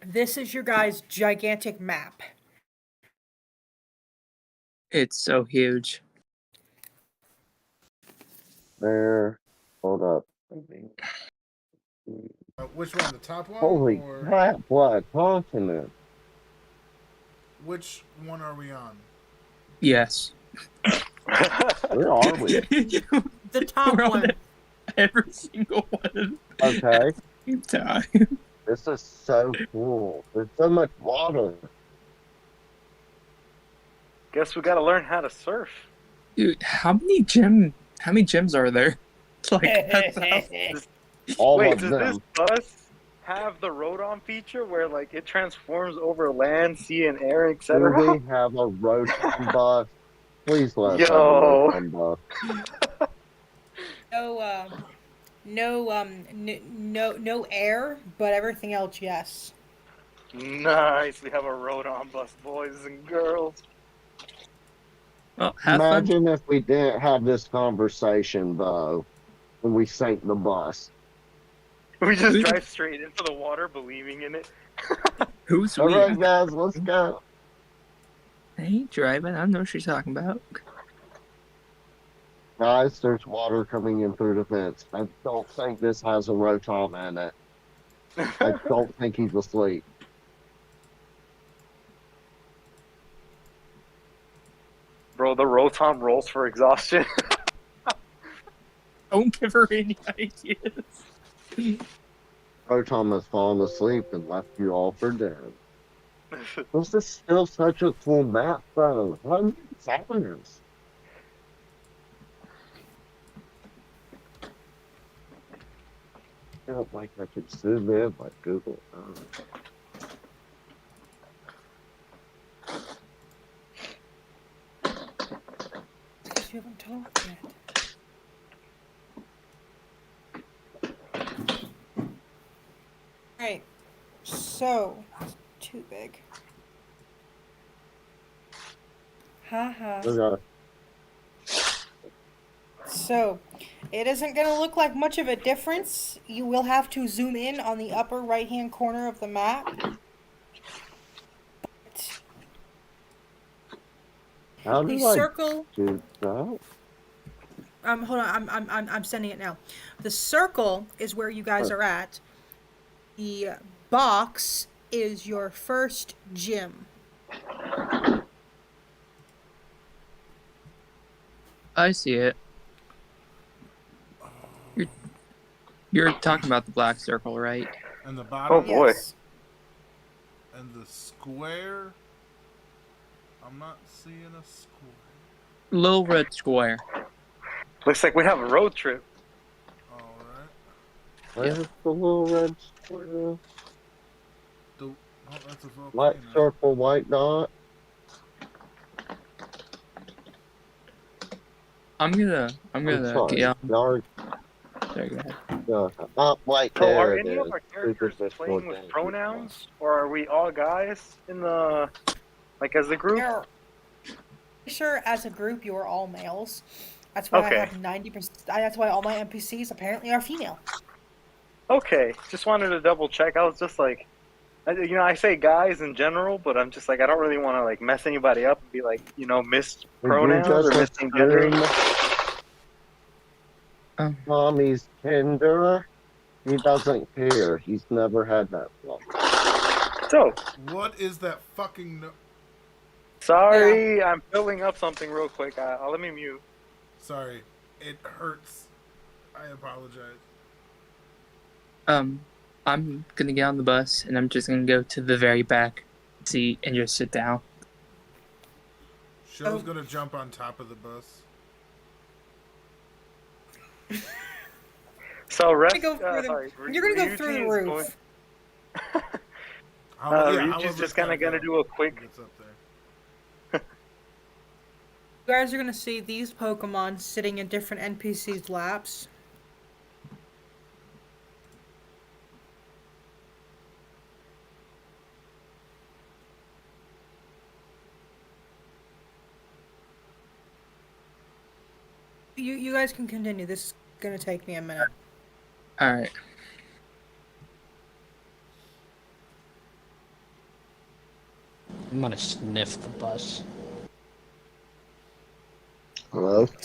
this is your guys' gigantic map. It's so huge. There. Hold up. Which one? The top one? Holy or crap, what a continent. which one are we on? Yes. Where are we? The top We're on one. every single one of them Okay. at the same time. This is so cool. There's so much water. Guess we gotta learn how to surf. Dude, how many gyms are there? It's like All Wait, of does them. this bus have the Rodon feature where like it transforms over land, sea, and air, Do etc.? we have a Rotom bus? Please let us have a Yo. Rotom bus. No air, but everything else, yes. Nice, we have a Rodon bus, boys and girls. well, have fun. Imagine if we didn't have this conversation, though, when we sank the bus. We just drive straight into the water, believing in it. Who's All we? right, guys, let's go. I ain't driving. I don't know what she's talking about. Guys, there's water coming in through the vents. I don't think this has a Rotom in it. I don't think he's asleep. Bro, the Rotom rolls for exhaustion. Don't give her any ideas. Rotom has fallen asleep and left you all for dead. This is still such a cool map, though. 100 seconds. I don't like I could zoom in like Google. You haven't talked yet. Alright, so, too big. Haha. Okay. So, it isn't going to look like much of a difference. You will have to zoom in on the upper right-hand corner of the map. But How the do I circle, do that? hold on, I'm sending it now. The circle is where you guys are at. The box is your first gym. I see it. You're talking about the black circle, right? And the bottom. Oh, boy. Yes. And the square. I'm not seeing a square. Little red square. Looks like we have a road trip. All right. Where's the little red square? Oh, that's a volcano. Black circle, white dot. I'm gonna sorry. get on. Yard. Sorry, go ahead. Right So, there are it any of is. our characters This is playing what with they- pronouns, or are we all guys in the, like, as a group? You're sure as a group you are all males. That's why Okay. I have 90%. That's why all my NPCs apparently are female. Okay, just wanted to double check. I was just like, I say guys in general, but I'm just like, I don't really want to like mess anybody up and be like, missed pronouns or just missing gender. Um, Tommy's tender. He doesn't care. He's never had that problem. So, What is that fucking? sorry, I'm filling up something real quick. Let me mute. Sorry, it hurts. I apologize. I'm gonna get on the bus and I'm just gonna go to the very back seat and just sit down. Show's gonna jump on top of the bus. So, rest. Go through the- Sorry, You're gonna go through the Ryuji's roof. Ryuji's just kind of gonna do a quick. Gets up there. You guys are gonna see these Pokemon sitting in different NPCs' laps. You guys can continue. This is gonna take me a minute. All right. I'm gonna sniff the bus. Hello? It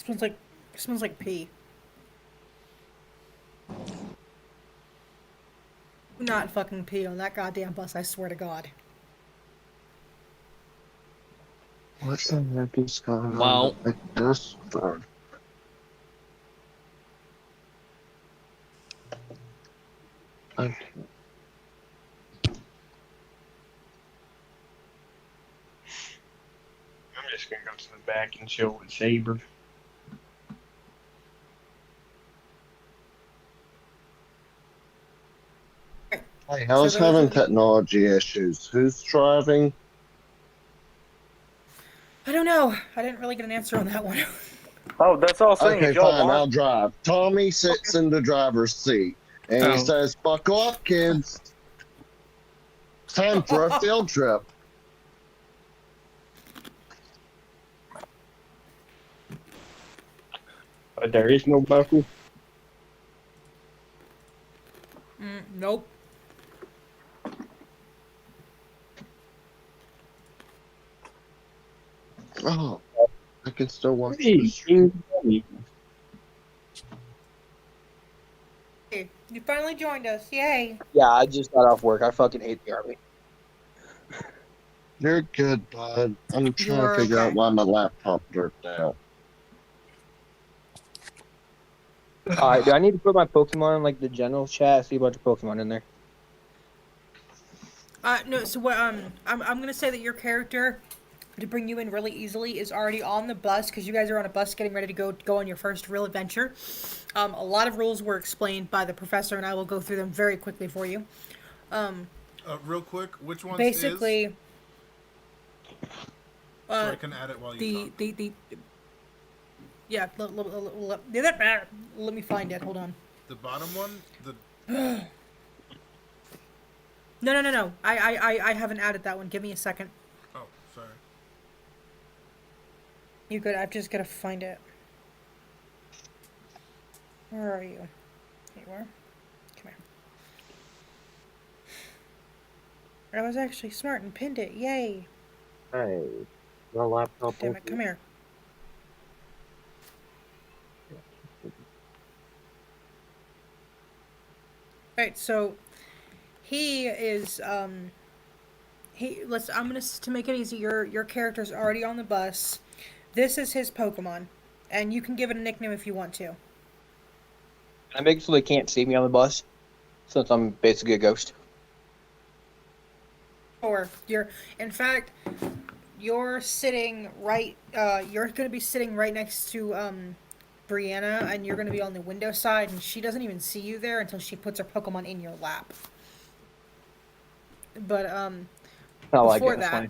smells like pee. Do not fucking pee on that goddamn bus, I swear to God. What's the heck is going on? Well- Like this? Okay. I'm just gonna go to the back and chill with Saber. Hey, I was So those having are- technology issues. Who's driving? I don't know. I didn't really get an answer on that one. Oh, that's all I'm saying. Okay, If y'all fine, I'll want, drive. Tommy sits in the driver's seat and Oh. he says, "Buckle up, kids. Time for a field trip." But there is no buckle. Nope. Oh, I can still watch Hey, this. King Bunny. Hey, you finally joined us. Yay. Yeah, I just got off work. I fucking hate the army. You're good, bud. I'm trying You're to figure out okay. why my laptop jerked out. Alright, do I need to put my Pokemon in like the general chat? I see a bunch of Pokemon in there. No, so what, I'm gonna say that your character, to bring you in really easily, is already on the bus, because you guys are on a bus getting ready to go on your first real adventure. A lot of rules were explained by the professor, and I will go through them very quickly for you. Real quick, which ones Basically, is? So I can add it while you talk. Yeah, let me find it, hold on. The bottom one, the No. I haven't added that one. Give me a second. oh, sorry. You good? I've just gotta find it. Where are you? Here you are. Come here. I was actually smart and pinned it. Yay! Hey, my laptop. Damn it! Come here. Right. So he is I'm gonna to make it easy. Your character's already on the bus. This is his Pokemon, and you can give it a nickname if you want to. Can I make it so they can't see me on the bus? Since I'm basically a ghost. Or in fact, you're sitting right. You're gonna be sitting right next to Brianna, and you're gonna be on the window side, and she doesn't even see you there until she puts her Pokemon in your lap. But I like before it. That's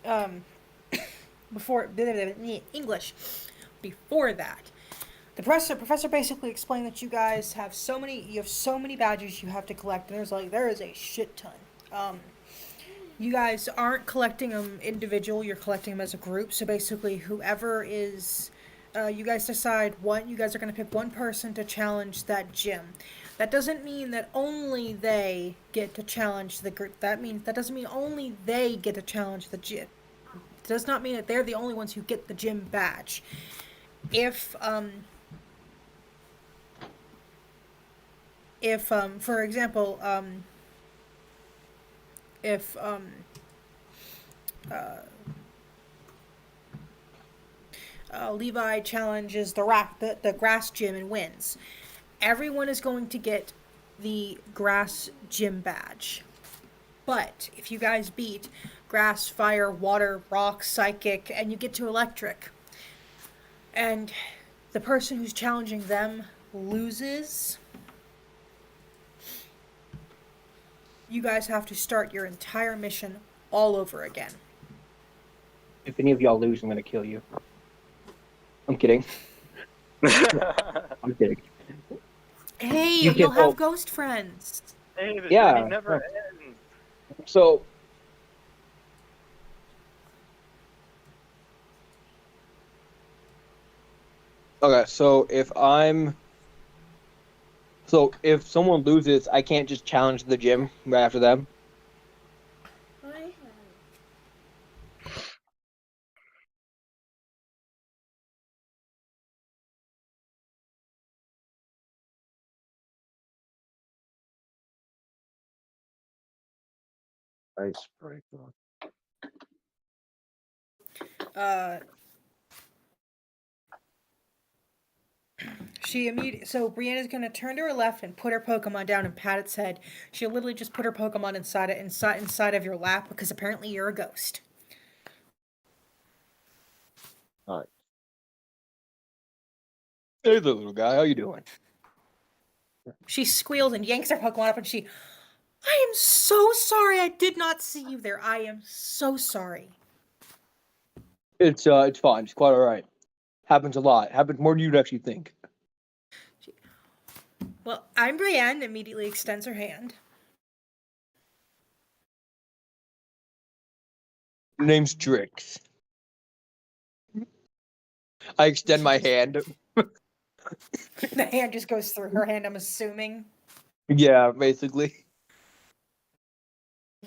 that, fine. before English, before that, the professor basically explained that you guys have so many badges you have to collect, and there is a shit ton. You guys aren't collecting them individual, you're collecting them as a group. So basically, whoever is, you guys decide you guys are going to pick one person to challenge that gym. That doesn't mean that only they get to challenge the group. That doesn't mean only they get to challenge the gym. It does not mean that they're the only ones who get the gym badge. If for example, if Levi challenges the grass gym and wins, everyone is going to get the grass gym badge. But if you guys beat grass, fire, water, rock, psychic, and you get to electric, and the person who's challenging them loses, you guys have to start your entire mission all over again. If any of y'all lose, I'm gonna kill you. I'm kidding. I'm kidding. Hey, You you'll can have help. ghost friends. Hey, the Yeah, journey never yeah. ends. So. Okay, so if someone loses, I can't just challenge the gym right after them. Icebreaker. So Brianna's gonna turn to her left and put her Pokemon down and pat its head. She'll literally just put her Pokemon inside of your lap, because apparently you're a ghost. Alright. Hey, the little guy, how you doing? She squeals and yanks her Pokemon up, and I am so sorry, I did not see you there. I am so sorry. It's fine. It's quite all right. Happens a lot. Happens more than you'd actually think. Well, I'm Brienne. Immediately extends her hand. Name's Drix. I extend my hand. The hand just goes through her hand, I'm assuming. Yeah, basically.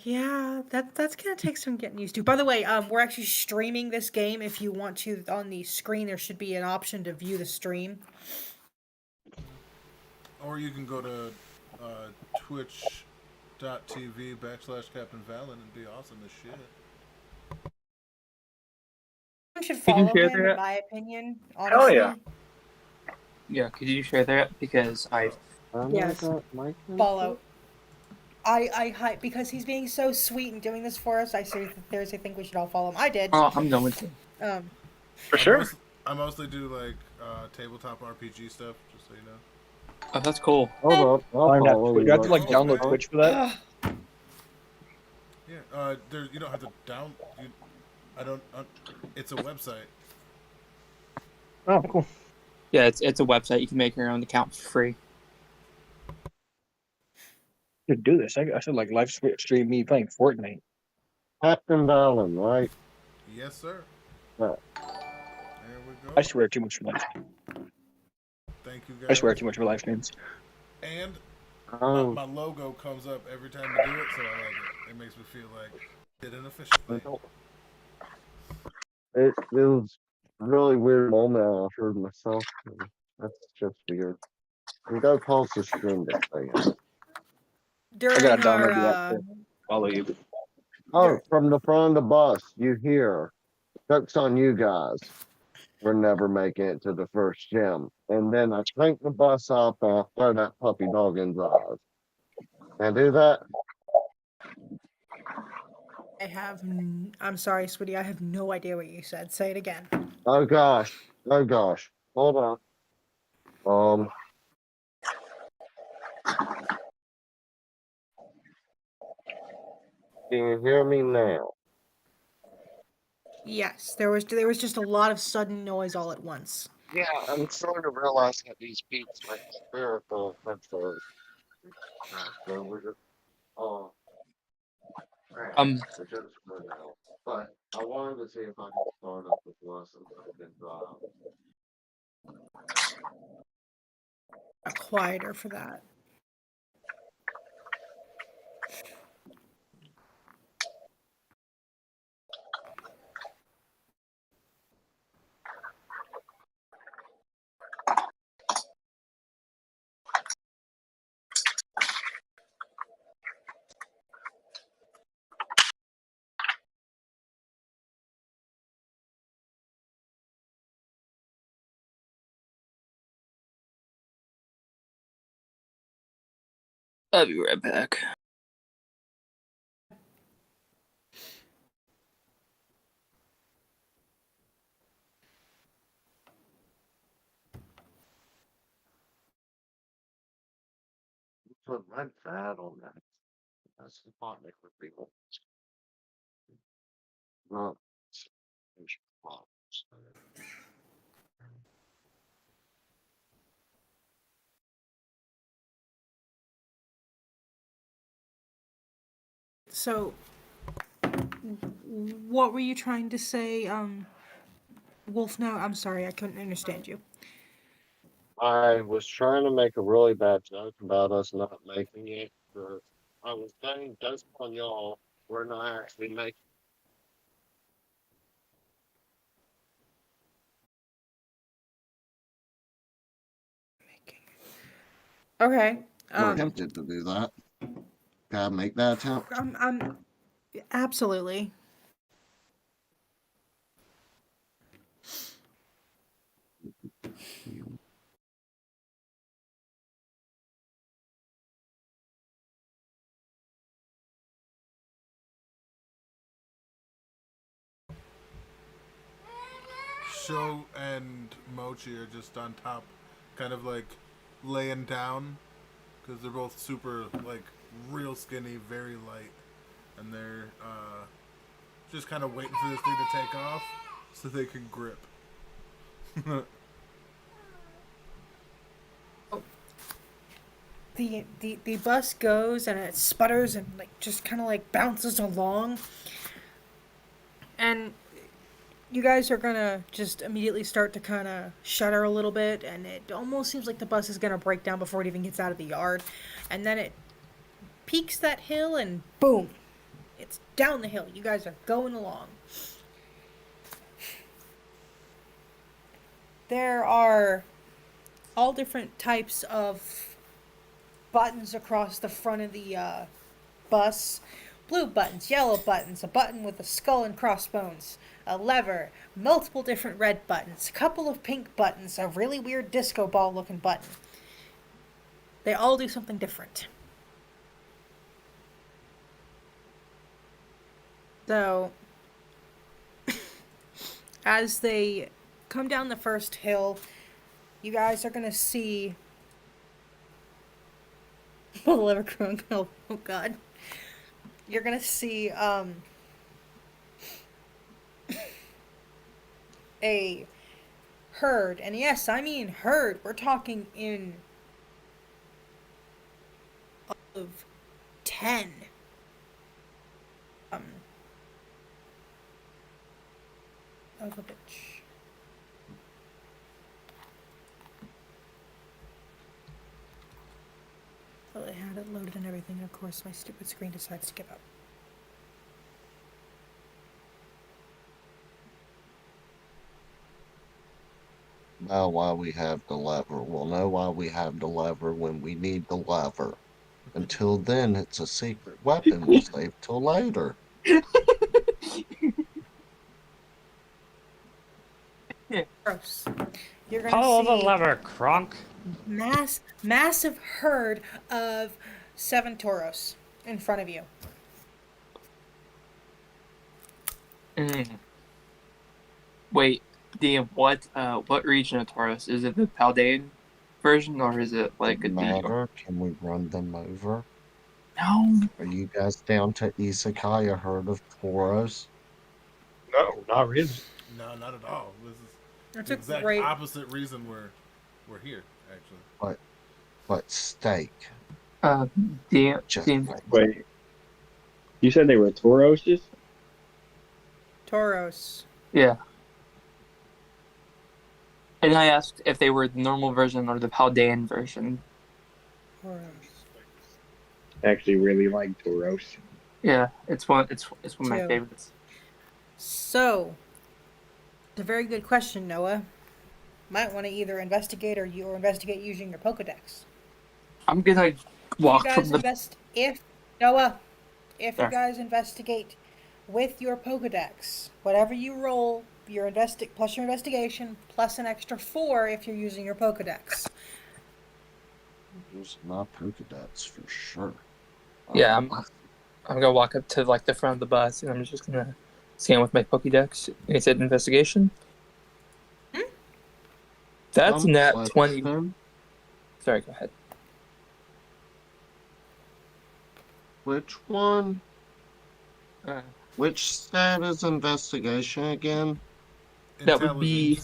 Yeah, that's gonna take some getting used to. By the way, we're actually streaming this game. If you want to, on the screen, there should be an option to view the stream. Or you can go to twitch.tv/Captain Valen and be awesome as shit. You should Could you follow share him, in that? my opinion. Hell Honestly. yeah. Yeah, could you share that? Because I Yes. Mike Follow. I hype because he's being so sweet and doing this for us. I seriously think we should all follow him. I did. I'm going to. For sure. I mostly do like tabletop RPG stuff, just so you know. Oh, that's cool. Hold up. I'll follow You have to like Oh, download man. Twitch for that. Yeah, there you don't have to down. It's a website. Oh, cool. Yeah, it's a website. You can make your own account for free. Should do this. I should like live stream me playing Fortnite. Captain Valen, right? Yes, sir. Right. There we go. I swear too much for live. Thank you guys. I swear too much for live streams. And Oh, my logo comes up every time you do it, so I like it. It makes me feel like did an official thing. it was a really weird moment I heard myself. That's just weird. And go pause the stream to say it. During gotta download our that Follow you. Oh, from the front of the bus, you hear. Joke's on you guys. We're never making it to the first gym. And then I crank the bus up and I throw that puppy dog in his eyes. And do that? I'm sorry, sweetie. I have no idea what you said. Say it again. Oh gosh. Oh gosh. Hold on. Can you hear me now? Yes, there was just a lot of sudden noise all at once. Yeah, I'm starting to realize that these beats are spherical sensors. So we're just, they're just for now. But I wanted to see if I could start up with lessons I've been Quieter for that. I'll be right back. put red fat on that. That's the pot liquor people. Not. So, what were you trying to say, Wolf? No, I'm sorry, I couldn't understand you. I was trying to make a really bad joke about us not making it, but I was saying just on y'all, we're not actually making. Okay. Attempted to do that. Gotta make that attempt. I'm absolutely. Sho and Mochi are just on top, kind of like laying down, because they're both super, like, real skinny, very light, and they're just kind of waiting for this thing to take off so they can grip. The bus goes and it sputters and like just kind of like bounces along, and you guys are gonna just immediately start to kind of shudder a little bit, and it almost seems like the bus is gonna break down before it even gets out of the yard. And then it peaks that hill, and boom, it's down the hill. You guys are going along. There are all different types of buttons across the front of the bus. Blue buttons, yellow buttons, a button with a skull and crossbones, a lever, multiple different red buttons, a couple of pink buttons, a really weird disco ball looking button. They all do something different. So, as they come down the first hill, you guys are gonna see the lever crew. Oh god. You're gonna see a herd, and yes, I mean herd. We're talking in of 10. Of a bitch. Well, I had it loaded and everything, and of course my stupid screen decides to give up. Now why we have the lever. We'll know why we have the lever when we need the lever. Until then, it's a secret weapon we'll save till later. Gross. You're gonna Pull the see lever, Kronk. massive herd of 7 Tauros in front of you. Wait, DM, what region of Taurus? Is it the Paldean version, or is it like a Matter? Can we run them over? No. Are you guys down to Isekai, a herd of Tauros? No, not really. No, not at all. This is That's the a exact great. opposite reason we're here, actually. But steak. DM, Just DM. like Wait. You said they were Tauroses? Tauros. Yeah. And I asked if they were the normal version or the Paldean version. Tauros. I actually really like Tauros. Yeah, it's one of my Two. favorites. So, it's a very good question, Noah. Might want to either investigate or investigate using your Pokedex. I'm gonna walk you from guys the. if Noah, if Sure. you guys investigate with your Pokedex, whatever you roll, your plus your investigation plus an extra 4 if you're using your Pokedex. use my Pokedex for sure. Yeah, I'm gonna walk up to like the front of the bus and I'm just gonna scan with my Pokédex. And it said investigation. That's nat 20. Sorry, go ahead. Which one? Uh, Which stat is investigation again? That would be-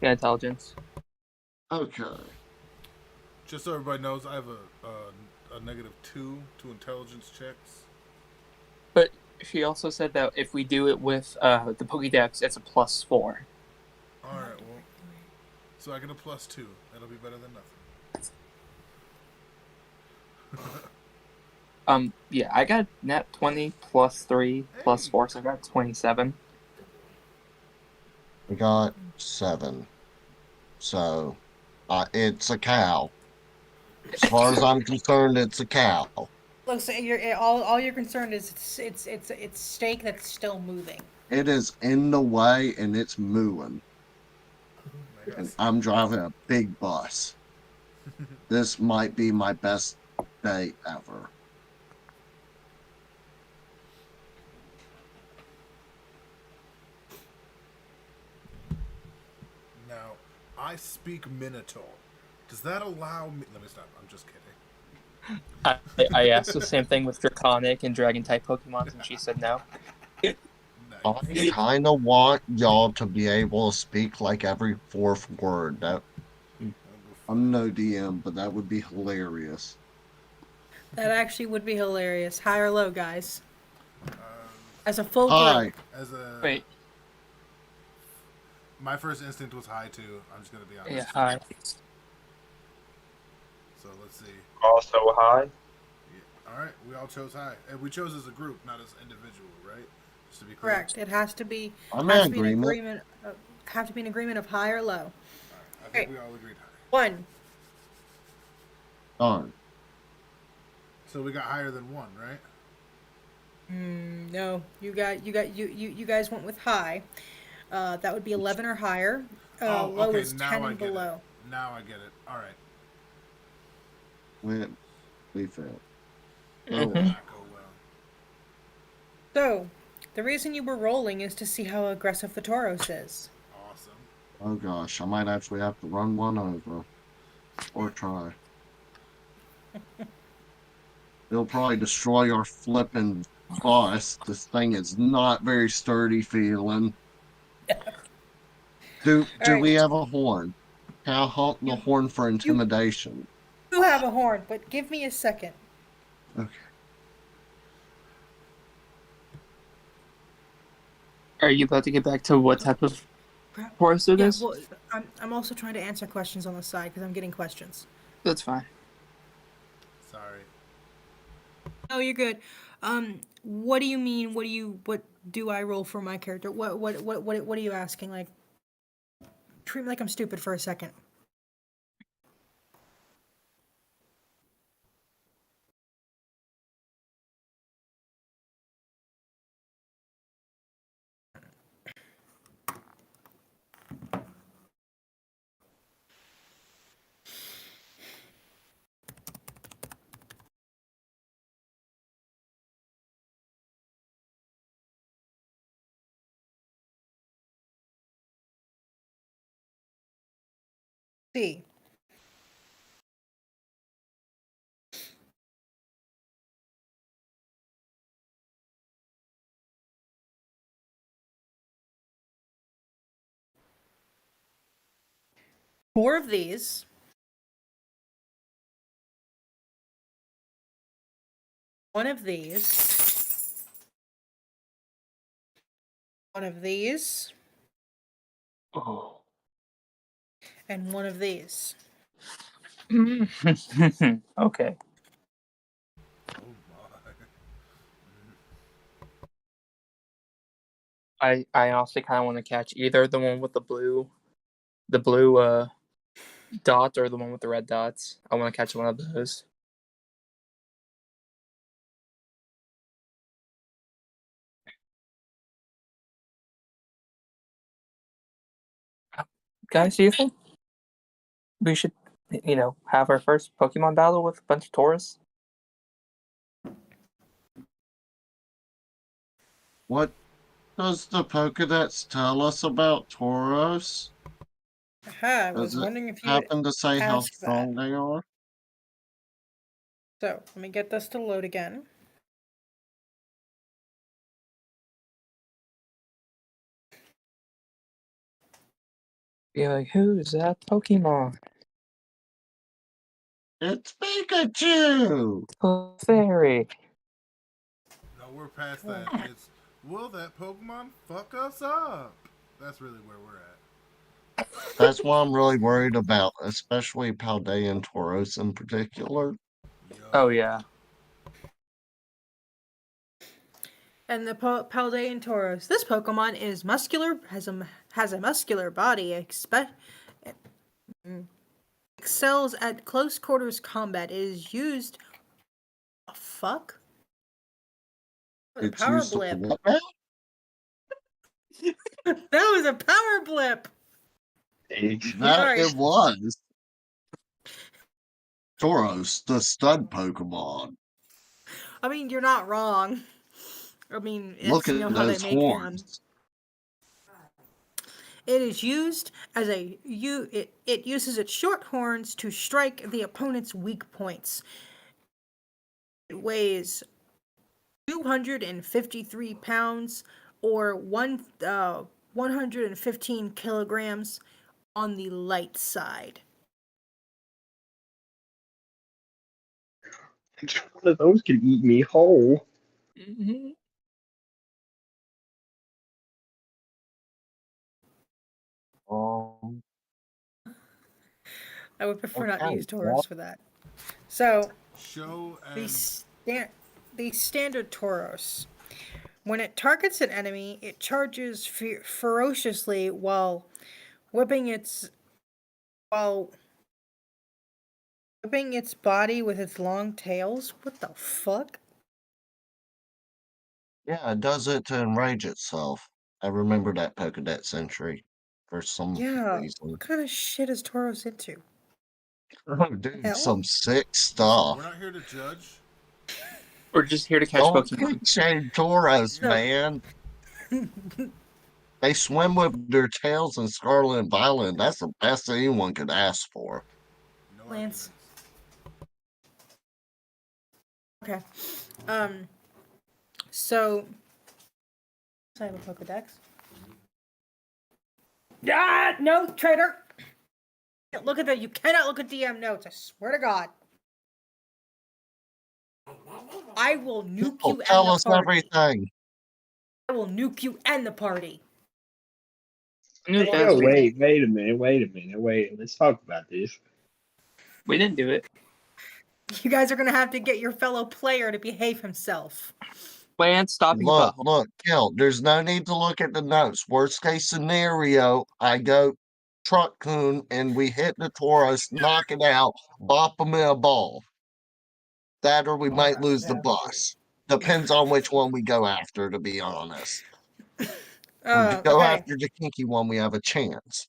Intelligence. intelligence. Okay. Just so everybody knows, I have a -2 to intelligence checks. But she also said that if we do it with the Pokédex, it's a +4. All right, well, so I get a +2. That'll be better than nothing. Yeah, I got nat 20 +3 +4, so I got 27. We got 7. So, it's a cow. As far as I'm concerned, it's a cow. Look, so all you're concerned is it's steak that's still moving. It is in the way and it's mooing. And I'm driving a big bus. This might be my best day ever. Now, I speak Minotaur. Does that allow me? Let me stop. I'm just kidding. I asked the same thing with Draconic and Dragon type Pokemon, and she said no. Nice. I kind of want y'all to be able to speak like every 4th word. That I'm no DM, but that would be hilarious. That actually would be hilarious. High or low, guys? As a full Hi. group. As a Wait, My first instinct was high too. I'm just gonna be honest. Yeah, hi. So let's see. Also high. Yeah. All right, we all chose high, and we chose as a group, not as individual, right? Just to be clear. Correct. It has to be. I'm has in to be an agreement. have to be an agreement of high or low. All right, I think we all agreed high. 1. Darn. So we got higher than 1, right? No, you guys went with high. That would be 11 or higher. Low okay. is Now 10 I and get below. it. Now I get it. All right. We failed. Did Oh, well. not go well. So, the reason you were rolling is to see how aggressive the Tauros is. Awesome. Oh gosh, I might actually have to run one over. Or try. It'll probably destroy our flipping bus. This thing is not very sturdy feeling. Do we have a horn? Can I honk the horn for intimidation? You have a horn, but give me a second. Okay. Are you about to get back to what type of horse it Yeah, is? well, I'm also trying to answer questions on the side because I'm getting questions. That's fine. Sorry. Oh, you're good. What do you mean? What do I roll for my character? What are you asking? Like, treat me like I'm stupid for a second. See. Four of these. One of these. One of these. Oh. And one of these. Okay. Oh my. I honestly kind of want to catch either the one with the blue dot or the one with the red dots. I want to catch one of those. Guys, do you think we should, have our first Pokemon battle with a bunch of Tauros? What does the Pokedex tell us about Tauros? I was Does it wondering if you would happen to say how ask that. strong they are? So, let me get this to load again. Be like, who's that Pokemon? It's Pikachu! Fairy. No, we're past that. It's, will that Pokemon fuck us up? That's really where we're at. That's what I'm really worried about, especially Paldean Tauros in particular. Yo. Oh yeah. And the Paldean Tauros. This Pokemon is muscular, has a muscular body, excels at close quarters combat. It is used. Oh, fuck. That was a It's power used to blip. what now? That was a power blip. That Sorry. it was. Tauros, the stud Pokemon. I mean, you're not wrong. I mean, Look you know at how they those make them. horns. It is used as it uses its short horns to strike the opponent's weak points. It weighs 253 pounds or 115 kilograms on the light side. One of those could eat me whole. Mm-hmm. I would prefer not to Okay, use Tauros for that. So Show the and the standard Tauros. When it targets an enemy, it charges ferociously whipping its while whipping its body with its long tails. What the fuck? Yeah, it does it to enrage itself. I remember that Pokedex entry for some Yeah. reason. What kind of shit is Tauros into? Oh, dude, Hell? some sick listen, stuff. we're not here to judge. We're just here to catch Don't Pokemon. shade Tauros, No. man. They swim with their tails in Scarlet and Violet. That's the best anyone could ask for. No Lance. arguments. Okay. So I have a Pokedex. Ah, no, traitor. Can't look at that. You cannot look at DM notes. I swear to God. I will nuke People, you tell and the us party. everything. I will nuke you and the party. I knew Hey, that was yo, weird. wait a minute. Let's talk about this. We didn't do it. You guys are gonna have to get your fellow player to behave himself. Lance, stop being a Look, butthole. Gil, there's no need to look at the notes. Worst case scenario, I go Truck Coon and we hit the Tauros, knock it out, bop him in a ball. That or we might lose the bus. Depends on which one we go after, to be honest. If we go Okay. after the kinky one, we have a chance.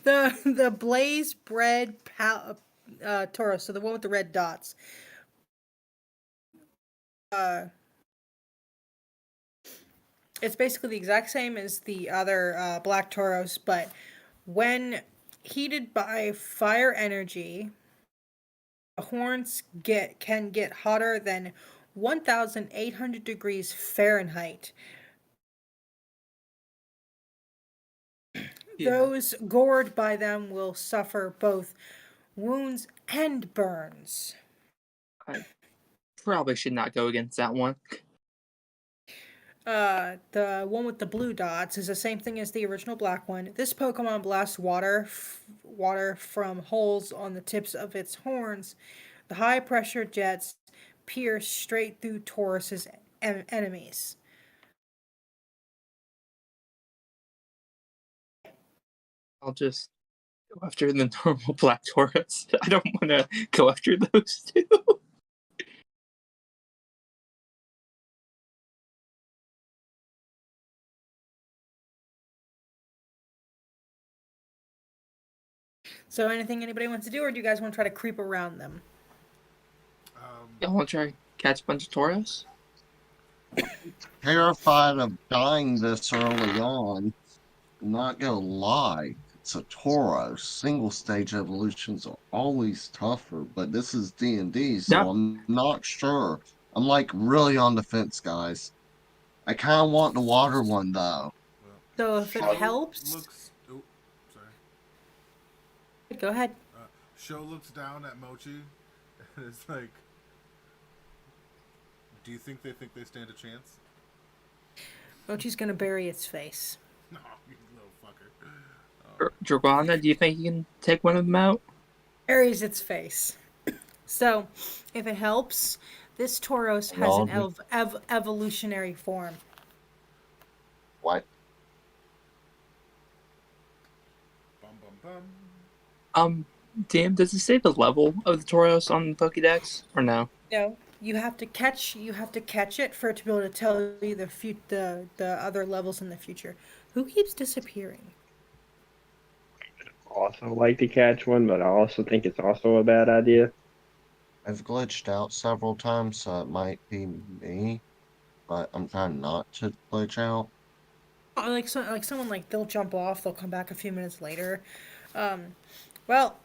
The Blaze Bread Tauros, so the one with the red dots. It's basically the exact same as the other Black Tauros, but when heated by fire energy, the horns can get hotter than 1,800 degrees Fahrenheit. Yeah. Those gored by them will suffer both wounds and burns. Probably should not go against that one. The one with the blue dots is the same thing as the original black one. This Pokemon blasts water from holes on the tips of its horns. The high pressure jets pierce straight through Taurus's enemies. I'll just go after the normal Black Taurus. I don't want to go after those two. So anything anybody wants to do, or do you guys want to try to creep around them? Y'all want to try catch a bunch of Tauros? Terrified of dying this early on. I'm not gonna lie. It's a Tauros. Single stage evolutions are always tougher, but this is D&D, so Yep. I'm not sure. I'm like really on the fence, guys. I kind of want the water one though. So if it helps, Looks. Oh, sorry. go ahead. Show looks down at Mochi, and it's like, do you think they stand a chance? Mochi's gonna bury its face. No, you little fucker. Dragana, do you think you can take one of them out? Buries its face. So, if it helps, this Tauros has an evolutionary form. What? Bum bum bum. Dan, does it say the level of the Tauros on the Pokédex or no? No, you have to catch it for it to be able to tell you the other levels in the future. Who keeps disappearing? Also like to catch one, but I also think it's also a bad idea. I've glitched out several times, so it might be me, but I'm trying not to glitch out. Like someone like they'll jump off, they'll come back a few minutes later. Well,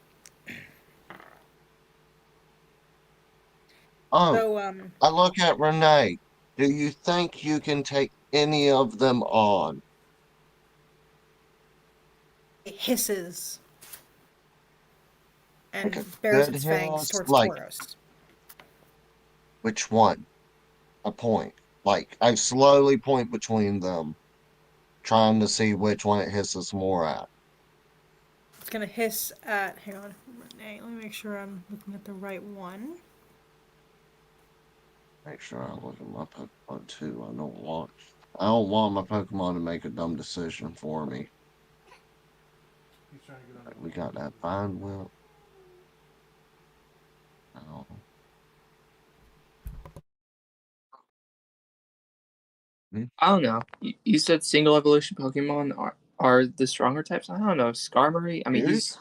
Oh, so I look at Renee. Do you think you can take any of them on? it hisses and Okay, bears good its fangs hiss, towards like- Tauros. Which one? A point. Like, I slowly point between them, trying to see which one it hisses more at. It's gonna hiss at. Hang on. Hey, let me make sure I'm looking at the right one. Make sure I look at my Pokemon too. I don't want my Pokemon to make a dumb decision for me. He's trying to get on. We got that Vine Whip. Oh. I don't know. You said single evolution Pokemon are the stronger types. I don't know. Skarmory. I mean, he's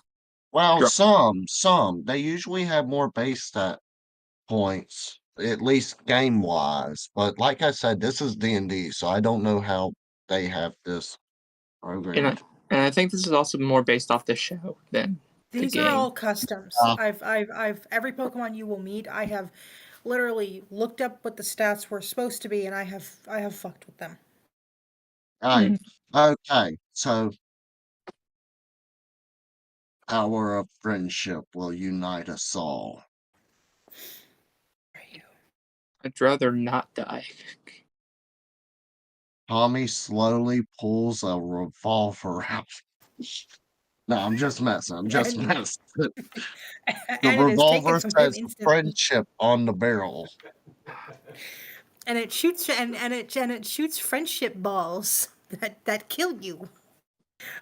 Well, Dr- some. They usually have more base stat points, at least game wise. But like I said, this is D&D, so I don't know how they have this programmed. and I think this is also more based off the show than the These game. are all customs. Ah. I've every Pokemon you will meet, I have literally looked up what the stats were supposed to be, and I have fucked with them. Right. Okay. So, power of friendship will unite us all. I'd rather not die. Tommy slowly pulls a revolver out. No, I'm just messing. I'm just And- messing. The And it is taken revolver from him says instantly. friendship on the barrel. And it shoots and it shoots friendship balls that kill you.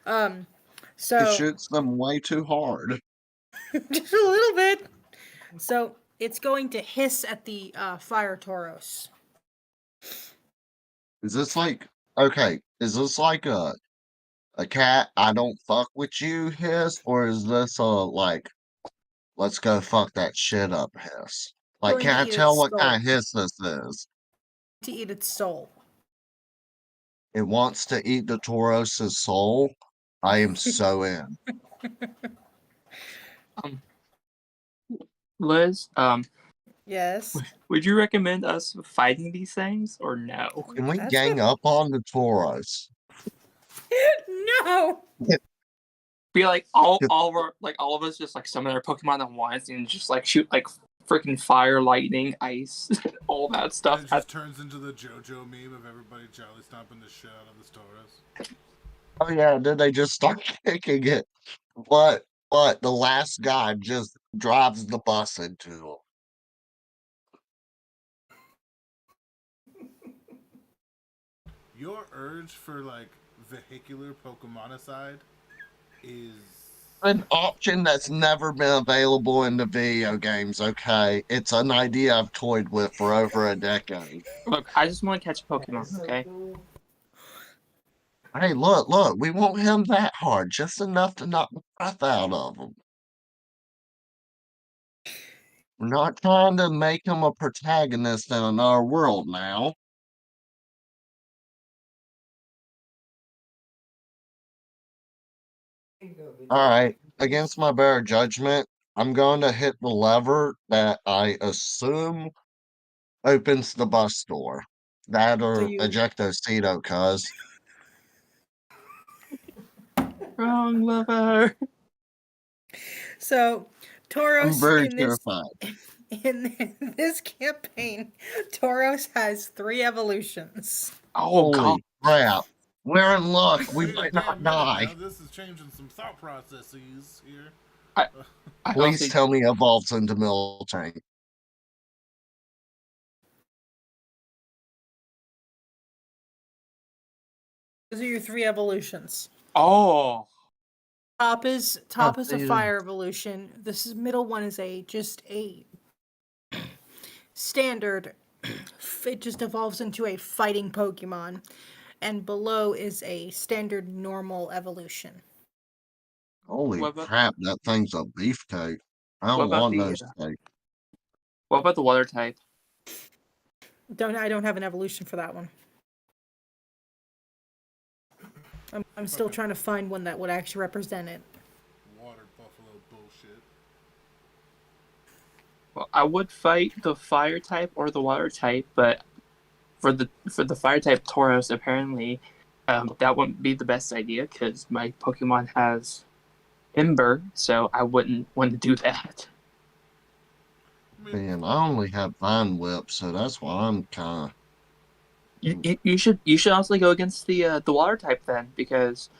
So It shoots them way too hard. just a little bit. So it's going to hiss at the fire Tauros. Is this like okay? Is this like a cat I don't fuck with you hiss, or is this a like let's go fuck that shit up hiss? Like, Going can to I eat tell its what soul. kind of hiss this is? To eat its soul. It wants to eat the Tauros' soul. I am so in. Liz, Yes. would you recommend us fighting these things or no? Can we That's gang up on the Tauros? No. Be like all of us just like summon our Pokemon at once and just like shoot like freaking fire, lightning, ice, all that And stuff. it just turns into the JoJo meme of everybody jolly stomping the shit out of this Tauros. Oh yeah, then they just start kicking it. But the last guy just drives the bus into him. Your urge for like vehicular Pokemonicide is An option that's never been available in the video games, okay? It's an idea I've toyed with for over a decade. Look, I just want to catch a Pokemon, okay? Hey, look, we won't hit him that hard, just enough to knock the breath out of him. We're not trying to make him a protagonist in our world now. Alright, against my better judgment, I'm going to hit the lever that I assume opens the bus door. That or you- Ejectocito, cuz. Wrong lover. So Tauros I'm very in this terrified. in this campaign, Tauros has 3 evolutions. Oh god. Holy crap. We're in luck. We Wait a might damn not minute die. now, this is changing some thought processes here. I Please honestly- tell me evolves into Miltank. Those are your 3 evolutions. Oh. Top is a yeah. fire evolution. This middle one is just a standard. It just evolves into a fighting Pokemon, and below is a standard normal evolution. Holy What about- crap, that thing's a beefcake. I What don't about want the, no steak. What about the water type? I don't have an evolution for that one. I'm still trying to find one that would actually represent it. Water buffalo bullshit. Well, I would fight the fire type or the water type, but for the fire type Tauros, apparently, that wouldn't be the best idea because my Pokemon has Ember, so I wouldn't want to do that. Man, I only have Vine Whip, so that's why I'm kind of. You should also go against the water type then, because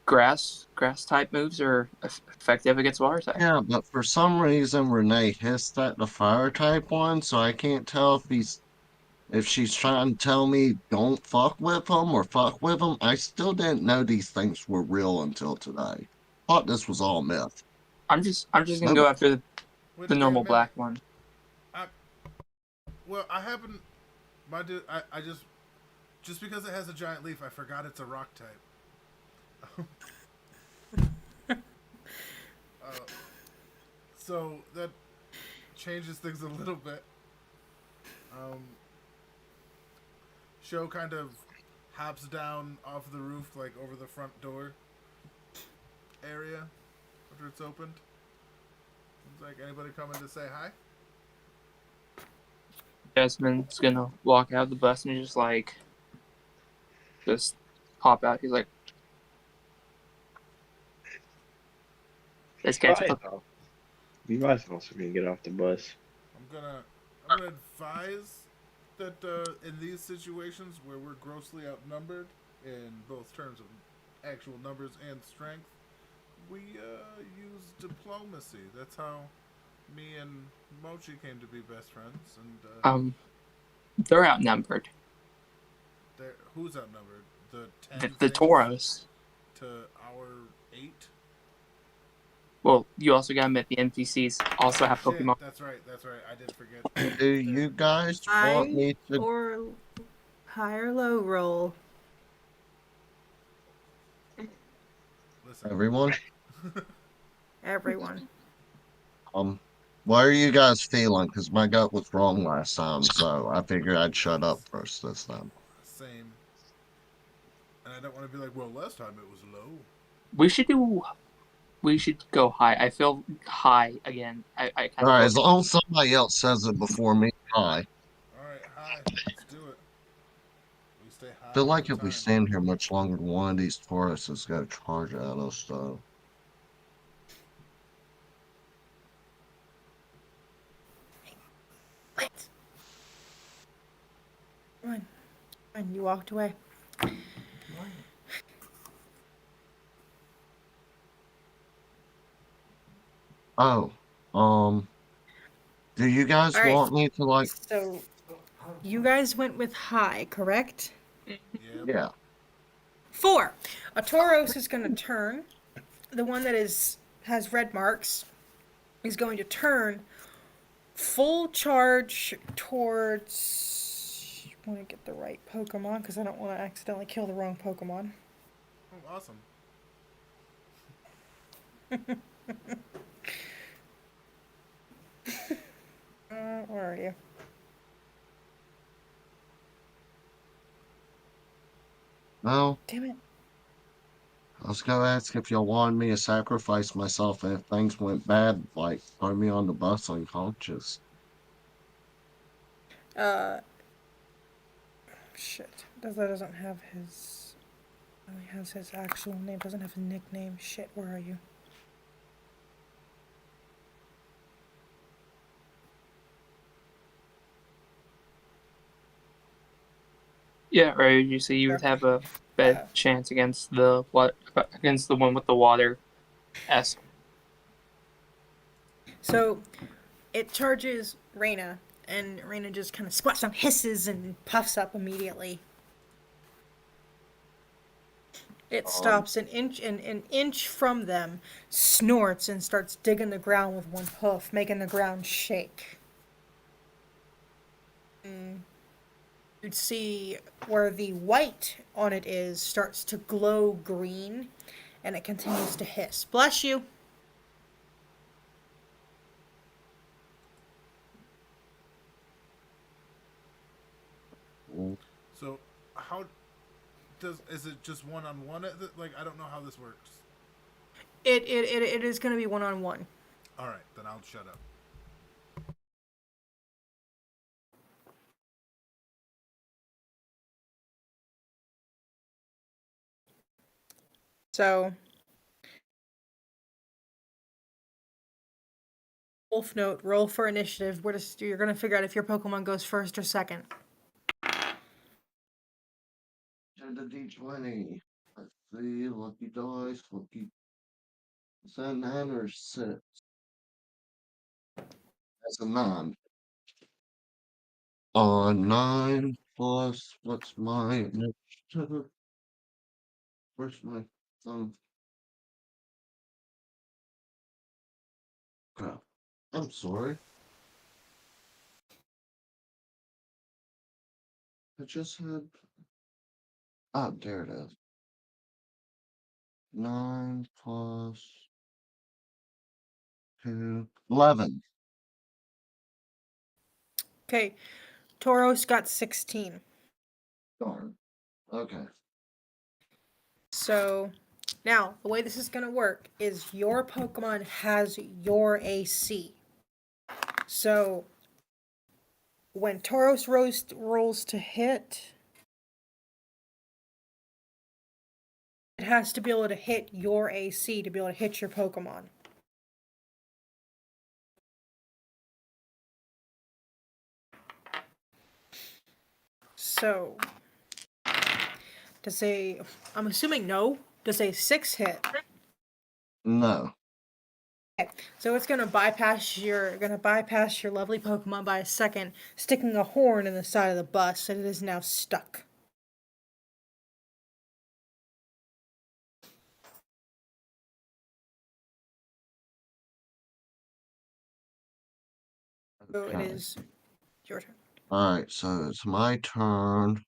grass type moves are effective against water type. Yeah, but for some reason Renee hissed at the fire type one, so I can't tell if she's trying to tell me don't fuck with them or fuck with them. I still didn't know these things were real until today. Thought this was all myth. I'm just gonna No, go after the Wait, normal wait a black minute. one. Well, I happen, my dude. I just because it has a giant leaf, I forgot it's a rock type. So that changes things a little bit. Show kind of hops down off the roof, like over the front door area after it's opened. It's like anybody coming to say hi? Desmond's gonna walk out of the bus and just hop out. He's like, "This guy's Right. You guys also gonna get off the bus. I'm gonna advise that in these situations where we're grossly outnumbered in both terms of actual numbers and strength, we use diplomacy. That's how me and Mochi came to be best friends. And they're outnumbered. who's outnumbered? The 10 The Tauros. to our 8. Well, you also gotta admit the NPCs also have Shit, Pokemon. that's right. I did forget. Do you guys want me to? Or high or low roll. Listen, Everyone? Everyone. What are you guys feeling? Because my gut was wrong last time, so I figured I'd shut up first this time. same. And I don't want to be like, well, last time it was low. We should go high. I feel high again. I kind All right, as long as somebody else says it before me, hi. Alright, hi. Let's do it. We stay high. I feel all like the if we time. stand here much longer than one of these Tauruses is going to charge at us, though. What? Come on. And you walked away. Oh, do you guys All right. want me to, like, So, you guys went with high, correct? yeah. 4. A Tauros is going to turn. The one that has red marks is going to turn full charge towards. I want to get the right Pokemon because I don't want to accidentally kill the wrong Pokemon. Oh, awesome. Where are you? No, Damn it. I was going to ask if y'all wanted me to sacrifice myself and if things went bad, like, throw me on the bus unconscious. Shit. That doesn't have his. Only has his actual name. Doesn't have his nickname. Shit. Where are you? Yeah, or usually you would have a better chance against the one with the water. So, it charges Reyna, and Reyna just kind of squats down, hisses, and puffs up immediately. It stops an inch from them, snorts, and starts digging the ground with one hoof, making the ground shake. You'd see where the white on it is starts to glow green, and it continues to hiss. Bless you. So, how is it just one-on-one? Like, I don't know how this works. It is going to be one-on-one. All right, then I'll shut up. So, Wolf Note, roll for initiative. You're going to figure out if your Pokemon goes first or second. To the D20. Let's see, lucky dice, lucky. Is that 9 or 6? That's a 9. 9 plus, what's my initiative? Where's my thumb? Crap. I'm sorry. I just had. Ah, there it is. 9 plus 2, 11. Okay, Tauros got 16. Darn. Okay. So now the way this is going to work is your Pokemon has your AC. So when Tauros rolls to hit, it has to be able to hit your AC to be able to hit your Pokemon. So, I'm assuming no? Does a 6 hit? No. Okay, so it's gonna bypass your lovely Pokemon by a second, sticking a horn in the side of the bus, and it is now stuck. So it Okay. is your turn. Alright, so it's my turn.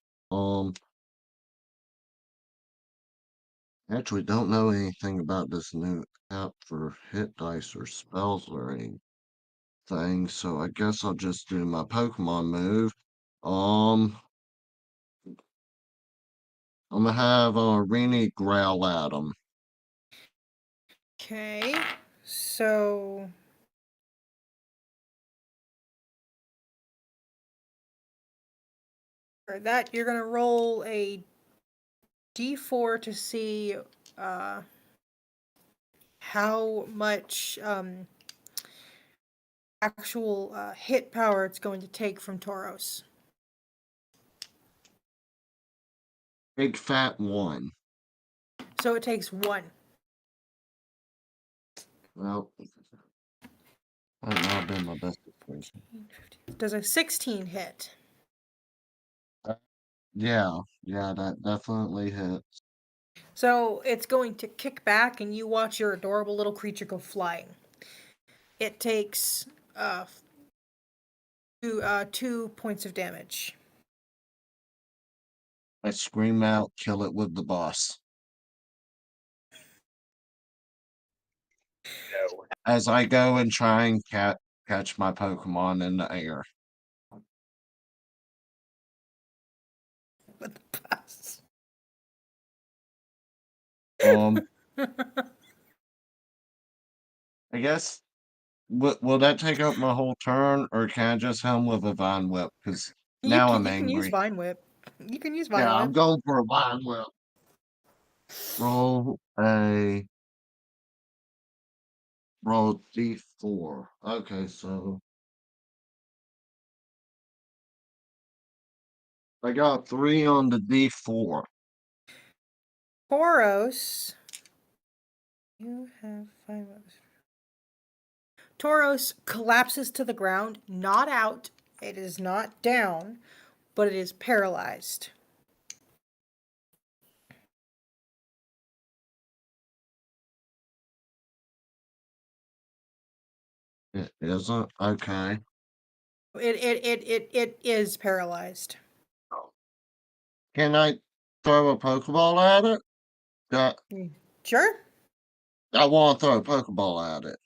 Actually don't know anything about this new app for hit dice or spells or anything, so I guess I'll just do my Pokemon move. I'm gonna have Rini growl at him. Okay, so for that you're gonna roll a d4 to see how much actual hit power it's going to take from Tauros. Big fat 1. So it takes 1. Well, might not have been my best situation. Does a 16 hit? Yeah, that definitely hits. So it's going to kick back, and you watch your adorable little creature go flying. It takes 2 points of damage. I scream out, kill it with the boss. No. As I go and try and catch my Pokemon in the air. With the bus. I guess will that take up my whole turn, or can I just hit him with a Vine Whip? Because now I'm You can use angry. Vine Whip. You can use Vine Yeah, Whip. I'm going for a Vine Whip. Roll D4. Okay, so I got 3 on the D4. Tauros. You have 5 others. Tauros collapses to the ground, not out. It is not down, but it is paralyzed. It isn't? Okay. It is paralyzed. Can I throw a Pokeball at it? Sure. I want to throw a Pokeball at it.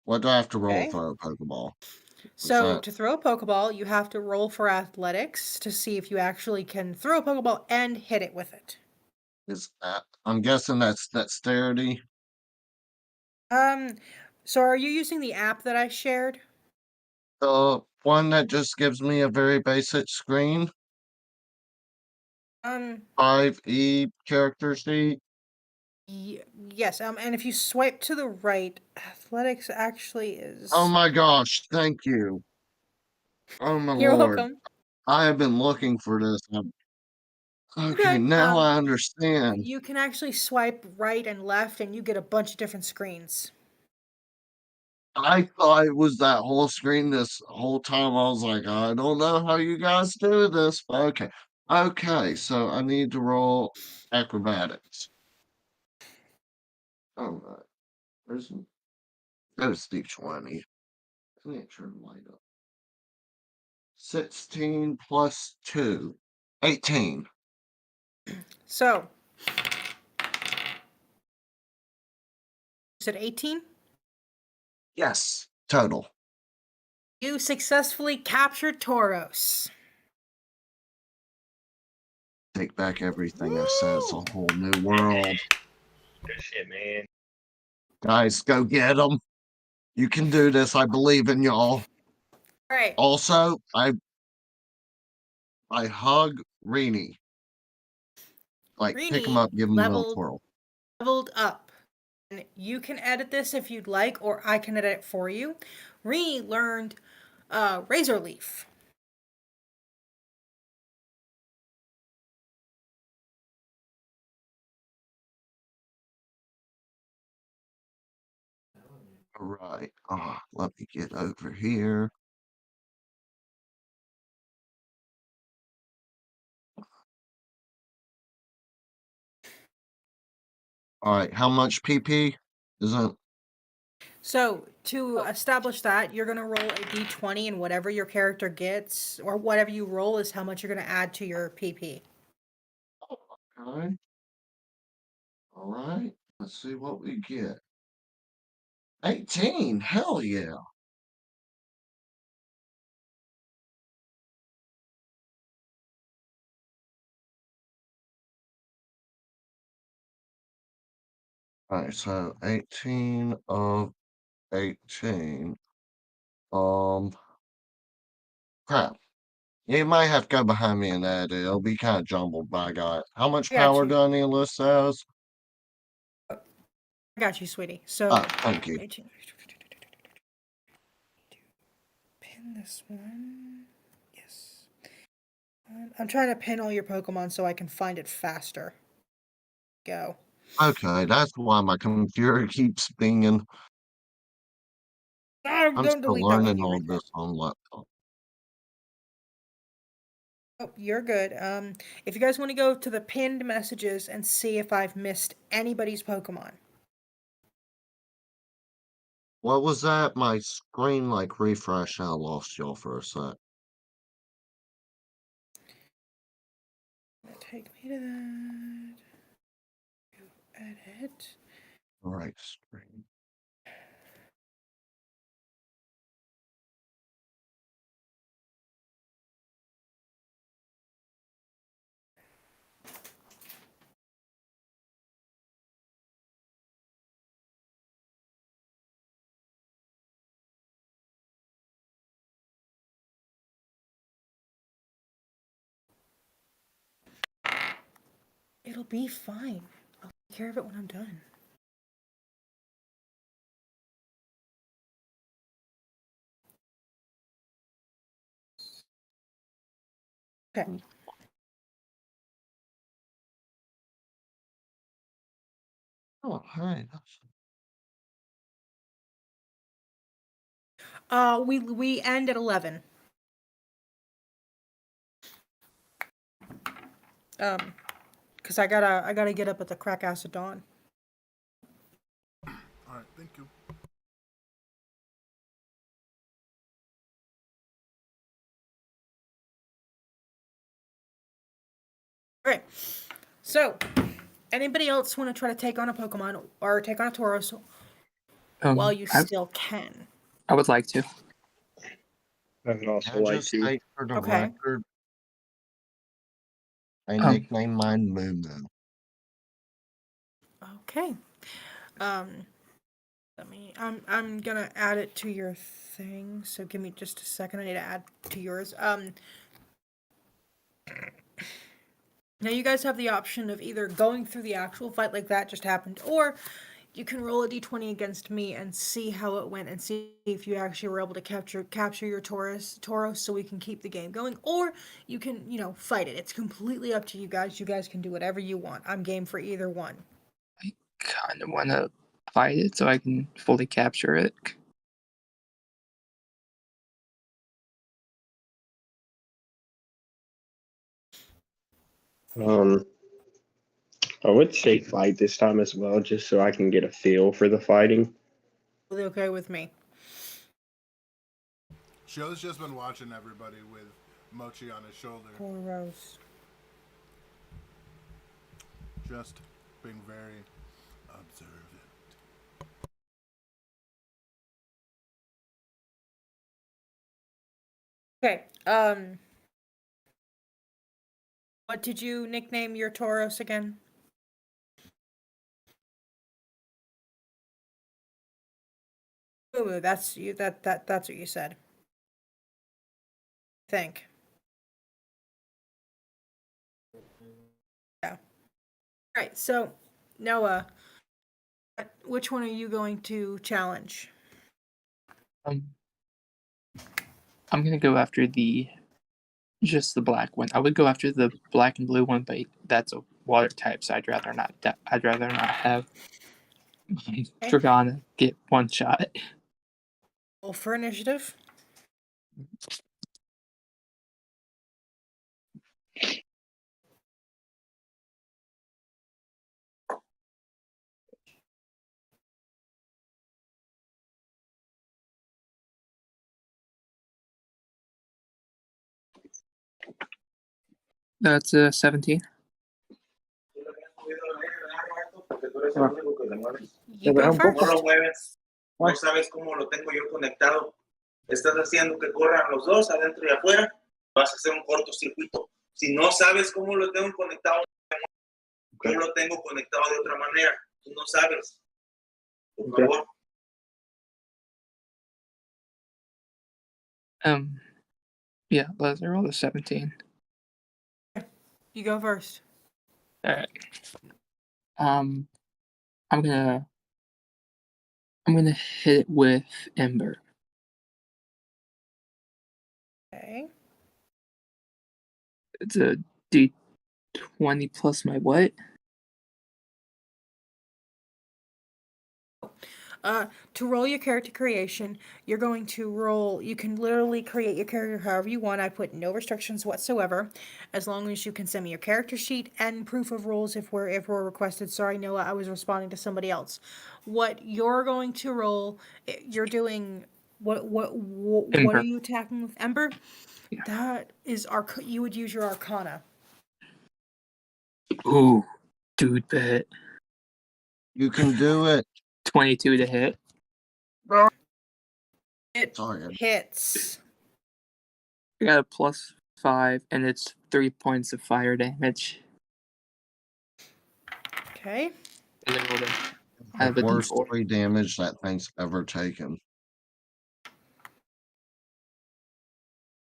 What do I have to roll Okay. for a Pokeball? So that- to throw a Pokeball, you have to roll for athletics to see if you actually can throw a Pokeball and hit it with it. Is that, I'm guessing that's dexterity. So are you using the app that I shared? The one that just gives me a very basic screen. 5E character sheet. Yes. And if you swipe to the right, athletics actually is. Oh my gosh, thank you. Oh my You're lord. welcome. I have been looking for this. Okay, now I understand. You can actually swipe right and left, and you get a bunch of different screens. I thought it was that whole screen this whole time. I was like, I don't know how you guys do this, but okay. Okay, so I need to roll acrobatics. All right. There's D20. I need to turn the light up. 16 plus 2. 18. So, you said 18? Yes, total. You successfully captured Tauros. Take back everything I said. It's a whole new world. Good shit, man. Guys, go get them. You can do this. I believe in y'all. All right. Also, I hug Rini. Like, pick him Rini up, give him a little twirl. leveled up. And you can edit this if you'd like, or I can edit it for you. Rini learned Razor Leaf. All right. Let me get over here. All right. How much PP is it? So to establish that, you're going to roll a d20, and whatever your character gets, or whatever you roll, is how much you're going to add to your PP. Okay. All right. Let's see what we get. 18. Hell yeah. All right. So 18 of 18. Crap. You might have to go behind me and add it. It'll be kind of jumbled by God. How much I got power you. do I need to list as? I got you, sweetie. So, Thank you. 18. Pin this one. Yes. I'm trying to pin all your Pokemon so I can find it faster. Go. Okay, that's why my computer keeps pinging. I'm Don't still delete that one, learning you all retard. this on laptop. Oh, you're good. If you guys want to go to the pinned messages and see if I've missed anybody's Pokemon. What was that? My screen like refreshed. I lost y'all for a sec. Take me to that. Edit. All right, screen. It'll be fine. I'll take care of it when I'm done. Okay. Oh, hey. We end at 11. Because I gotta get up at the crack ass of dawn. All right, thank you. Okay. So, anybody else want to try to take on a Pokemon or take on a Tauros while you still can? I would like to. I would also Can I like just to. state for the Okay. record, I nicknamed mine Moo Moo. Okay. I'm gonna add it to your thing, so give me just a second. I need to add to yours. Now you guys have the option of either going through the actual fight like that just happened, or you can roll a d20 against me and see how it went and see if you actually were able to capture your Tauros so we can keep the game going, or you can, fight it. It's completely up to you guys. You guys can do whatever you want. I'm game for either one. I kind of want to fight it so I can fully capture it. I would say fight this time as well, just so I can get a feel for the fighting. Really okay with me. Show's just been watching everybody with Mochi on his shoulder. Tauros. Just being very observant. Okay. What did you nickname your Tauros again? Ooh, that's you. That's what you said. Think. Yeah. Right. So, Noah, which one are you going to challenge? I'm gonna go after just the black one. I would go after the black and blue one, but that's a water type, so I'd rather not. I'd rather not have my Dragana get one shot. Roll for initiative. That's 17. You go first. No lo mueves. No sabes cómo lo tengo yo conectado. Estás haciendo que corran los dos adentro y afuera. Vas a hacer un cortocircuito. Si no sabes cómo lo tengo conectado, yo lo tengo conectado de otra manera. Tú no sabes. Por favor. Yeah, let's roll a 17. You go first. All right. I'm gonna hit it with Ember. Okay. It's a D20 plus my what? To roll your character creation, you're going to roll. You can literally create your character however you want. I put no restrictions whatsoever, as long as you can send me your character sheet and proof of rolls if we're requested. Sorry, Noah, I was responding to somebody else. What you're going to roll, you're doing what Ember. are you attacking with Ember? Yeah. That is you would use your Arcana. Ooh, dude, bet. You can do it. 22 to hit. It Sorry. hits. I got a +5, and it's 3 points of fire damage. Okay. And then roll I have The a worst D4. 3 damage that thing's ever taken.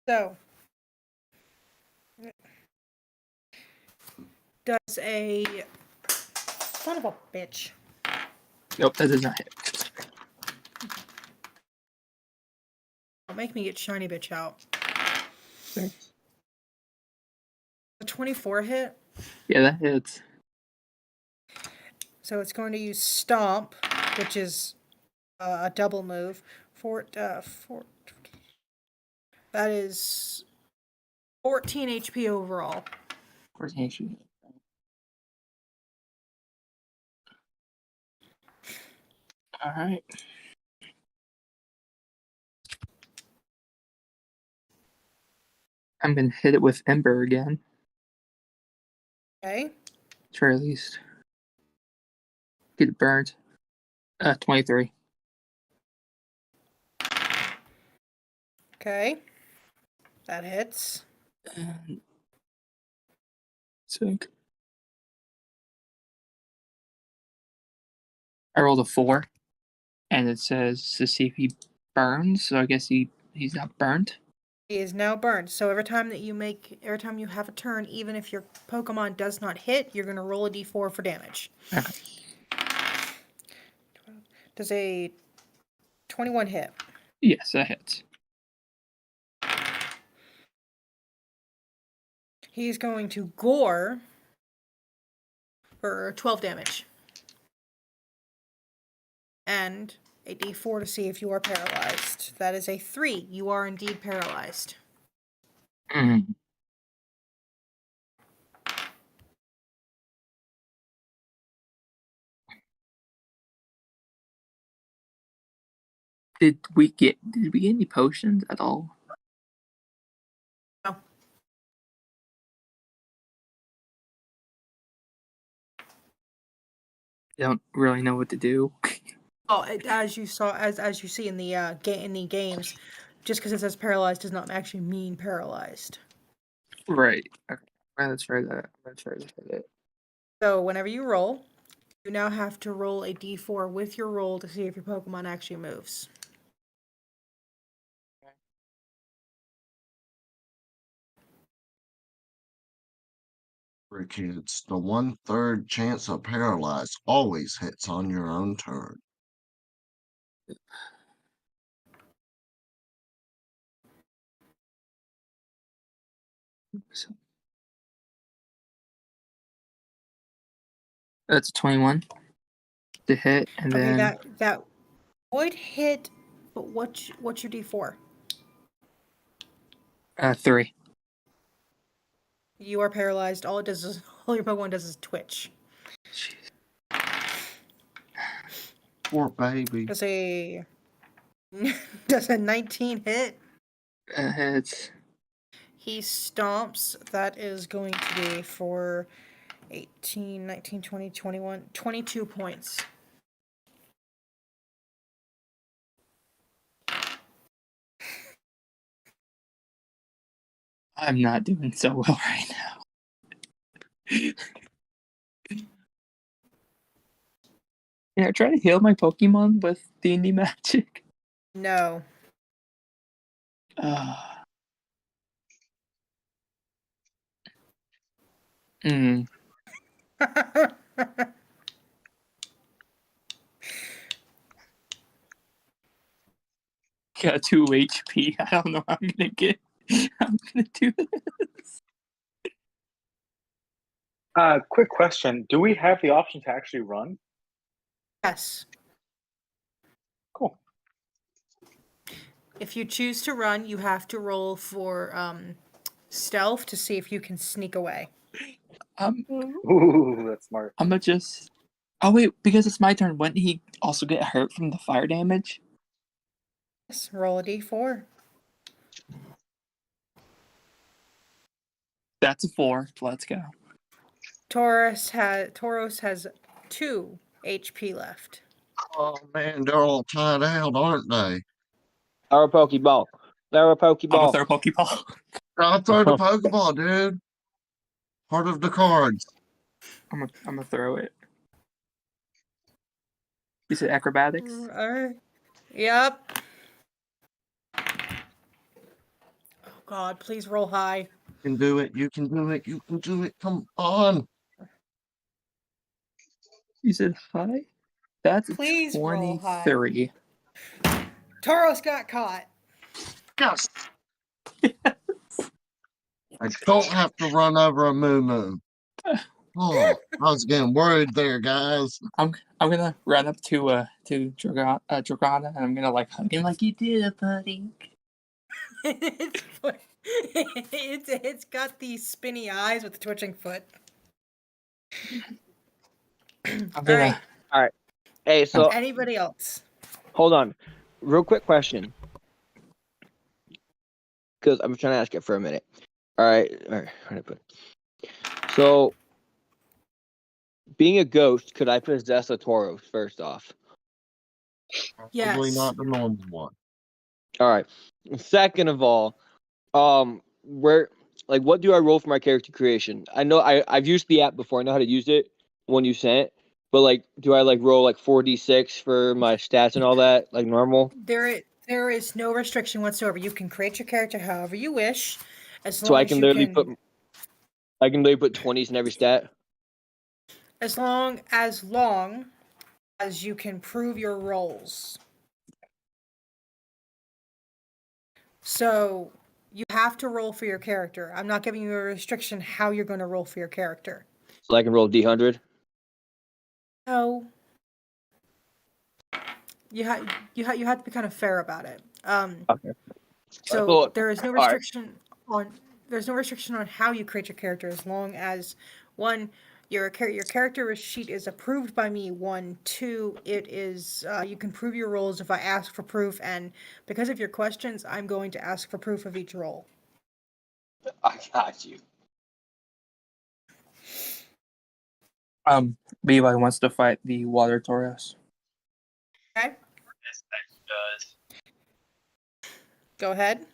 So, does a son of a bitch. Nope, that does not hit. Don't make me get shiny bitch out. Thanks. A 24 hit. Yeah, that hits. So it's going to use Stomp, which is a double move. That is 14 HP overall. 14 HP. All right. I'm gonna hit it with Ember again. Okay. Try at least get it burned. 23. Okay. That hits. And so I rolled a 4, and it says to see if he burns. So I guess he's not burnt. He is now burned. So every time you have a turn, even if your Pokemon does not hit, you're going to roll a d4 for damage. Okay. Does a 21 hit? Yes, that hits. He's going to gore for 12 damage. And a d4 to see if you are paralyzed. That is a 3. You are indeed paralyzed. Mm. Did we get any potions at all? No. I don't really know what to do. Oh, as you saw, as you see in the in the games, just because it says paralyzed does not actually mean paralyzed. Right. Okay. Let's try that. So whenever you roll, you now have to roll a d4 with your roll to see if your Pokemon actually moves. For kids, the 1/3 chance of paralyzed always hits on your own turn. So, that's 21 to hit, and Okay, then that would hit, but what's your d4? 3. You are paralyzed. All your Pokemon does is twitch. Poor baby. Does a does a 19 hit? Hits. He stomps. That is going to be for 18, 19, 20, 21, 22 points. I'm not doing so well right now. Yeah, try to heal my Pokemon with D&D magic. No. Mm. Got 2 HP. I don't know how I'm gonna do this. Quick question: do we have the option to actually run? Yes. Cool. If you choose to run, you have to roll for stealth to see if you can sneak away. Ooh, that's smart. I'm gonna just. Oh wait, because it's my turn. Wouldn't he also get hurt from the fire damage? Yes, roll a d4. That's a 4. Let's go. Tauros has 2 HP left. Oh man, they're all tied out, aren't they? Throw a Pokeball. Throw a I'm gonna Pokeball. throw a Pokeball. I'll throw the Pokeball, dude. Part of the cards. I'm gonna throw it. Is it acrobatics? Yep. Oh God, please roll high. You can do it. You can do it. You can do it. Come on. You said high? That's a Please roll high. 23. Tauros got caught. Yes. I don't have to run over a moo. Oh, I was getting worried there, guys. I'm gonna run up to Dragana, and I'm gonna like hug him like you did it, buddy. It's got these spinny eyes with the twitching foot. I'm gonna. All right. Hey, so Anybody else? hold on. Real quick question. Because I'm trying to ask it for a minute. All right. Where did I put it? So, being a ghost, could I possess a Tauros first off? Probably Yes. not the normal one. All right. Second of all, what do I roll for my character creation? I know I've used the app before. I know how to use it when you sent it. But like, do I like roll like 4d6 for my stats and all that, like normal? There is no restriction whatsoever. You can create your character however you wish, as long So I as can you literally can, put 20s in every stat. as long as you can prove your rolls. So you have to roll for your character. I'm not giving you a restriction how you're going to roll for your character. So I can roll D100. No. You have to be kind of fair about it. Okay. So Well, there is no all right. restriction on how you create your character, as long as one, your character sheet is approved by me. 1, 2, it is you can prove your roles if I ask for proof, and because of your questions, I'm going to ask for proof of each role. I got you. Levi wants to fight the Water Tauros. Okay, Yes, that does. go ahead.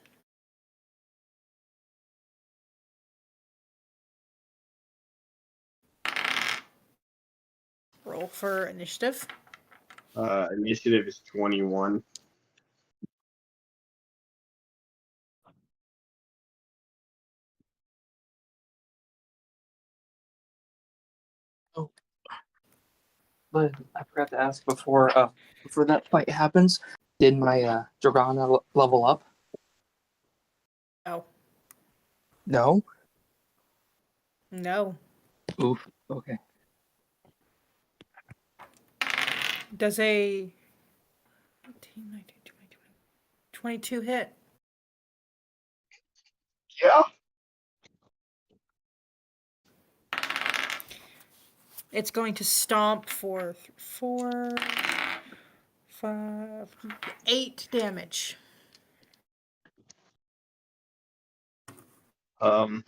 Roll for initiative. Initiative is 21. But I forgot to ask before that fight happens. Did my Dragana level up? No. No. No. Oof. Okay. Does a 18, 19, 20, 22 hit? Yeah. It's going to stomp for 4, 5, 8 damage. Fang,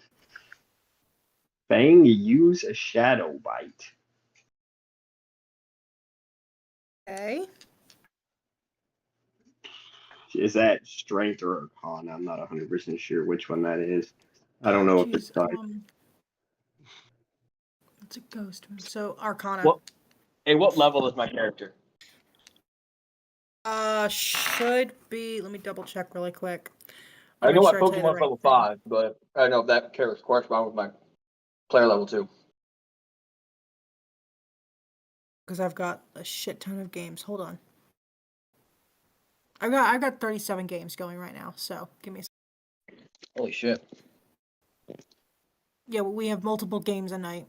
use a shadow bite. Okay. Is that strength or arcana? I'm not 100% sure which one that is. I don't know if it's Jeez, like. it's a ghost move. So Arcana. What? Hey, what level is my character? Should be. Let me double check really quick. I know my I tell you the Pokemon's right level thing. 5, but I don't know if that character corresponds with my player level 2. Because I've got a shit ton of games. Hold on. I've got 37 games going right now. So give me a second. Holy shit. Yeah, we have multiple games a night.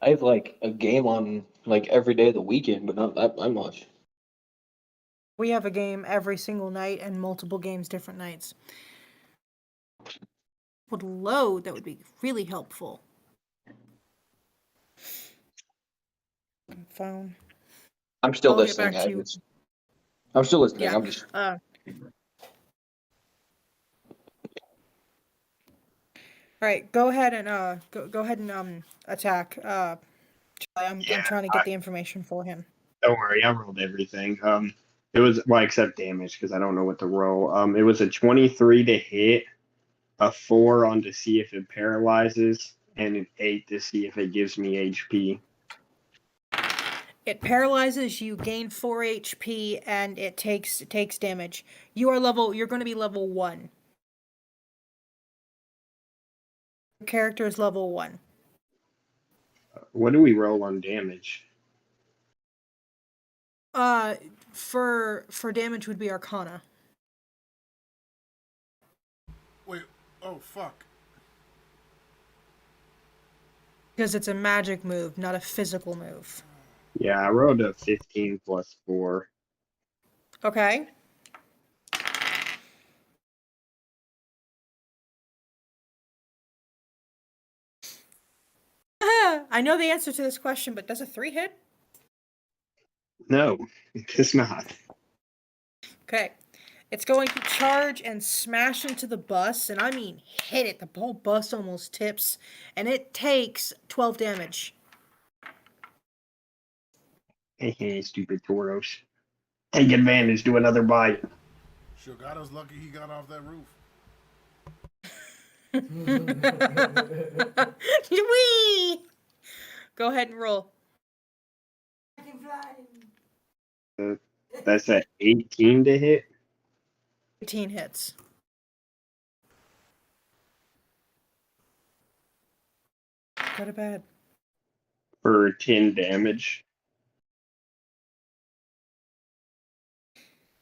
I have like a game on like every day of the weekend, but not that much. We have a game every single night and multiple games different nights. Would load, that would be really helpful. Phone. I'm still I'll get listening. back to you. I'm still listening. Yeah. I'm just. All right, go ahead and go ahead and attack. I'm trying to get the information for him. Don't worry, I rolled everything. It was well except damage because I don't know what to roll. It was a 23 to hit, a 4 on to see if it paralyzes, and an 8 to see if it gives me HP. It paralyzes, you gain 4 HP, and it takes damage. You're going to be level 1. Your character is level 1. What do we roll on damage? For damage would be Arcana. Wait, oh fuck. Because it's a magic move, not a physical move. Yeah, I rolled a 15 plus 4. Okay. I know the answer to this question, but does a 3 hit? No, it does not. Okay. It's going to charge and smash into the bus, and I mean hit it. The whole bus almost tips, and it takes 12 damage. Hey, stupid Tauros. Take advantage, do another bite. Shogato's lucky he got off that roof. Whee! Go ahead and roll. That's at 18 to hit. 18 hits. Go to bed. for 10 damage.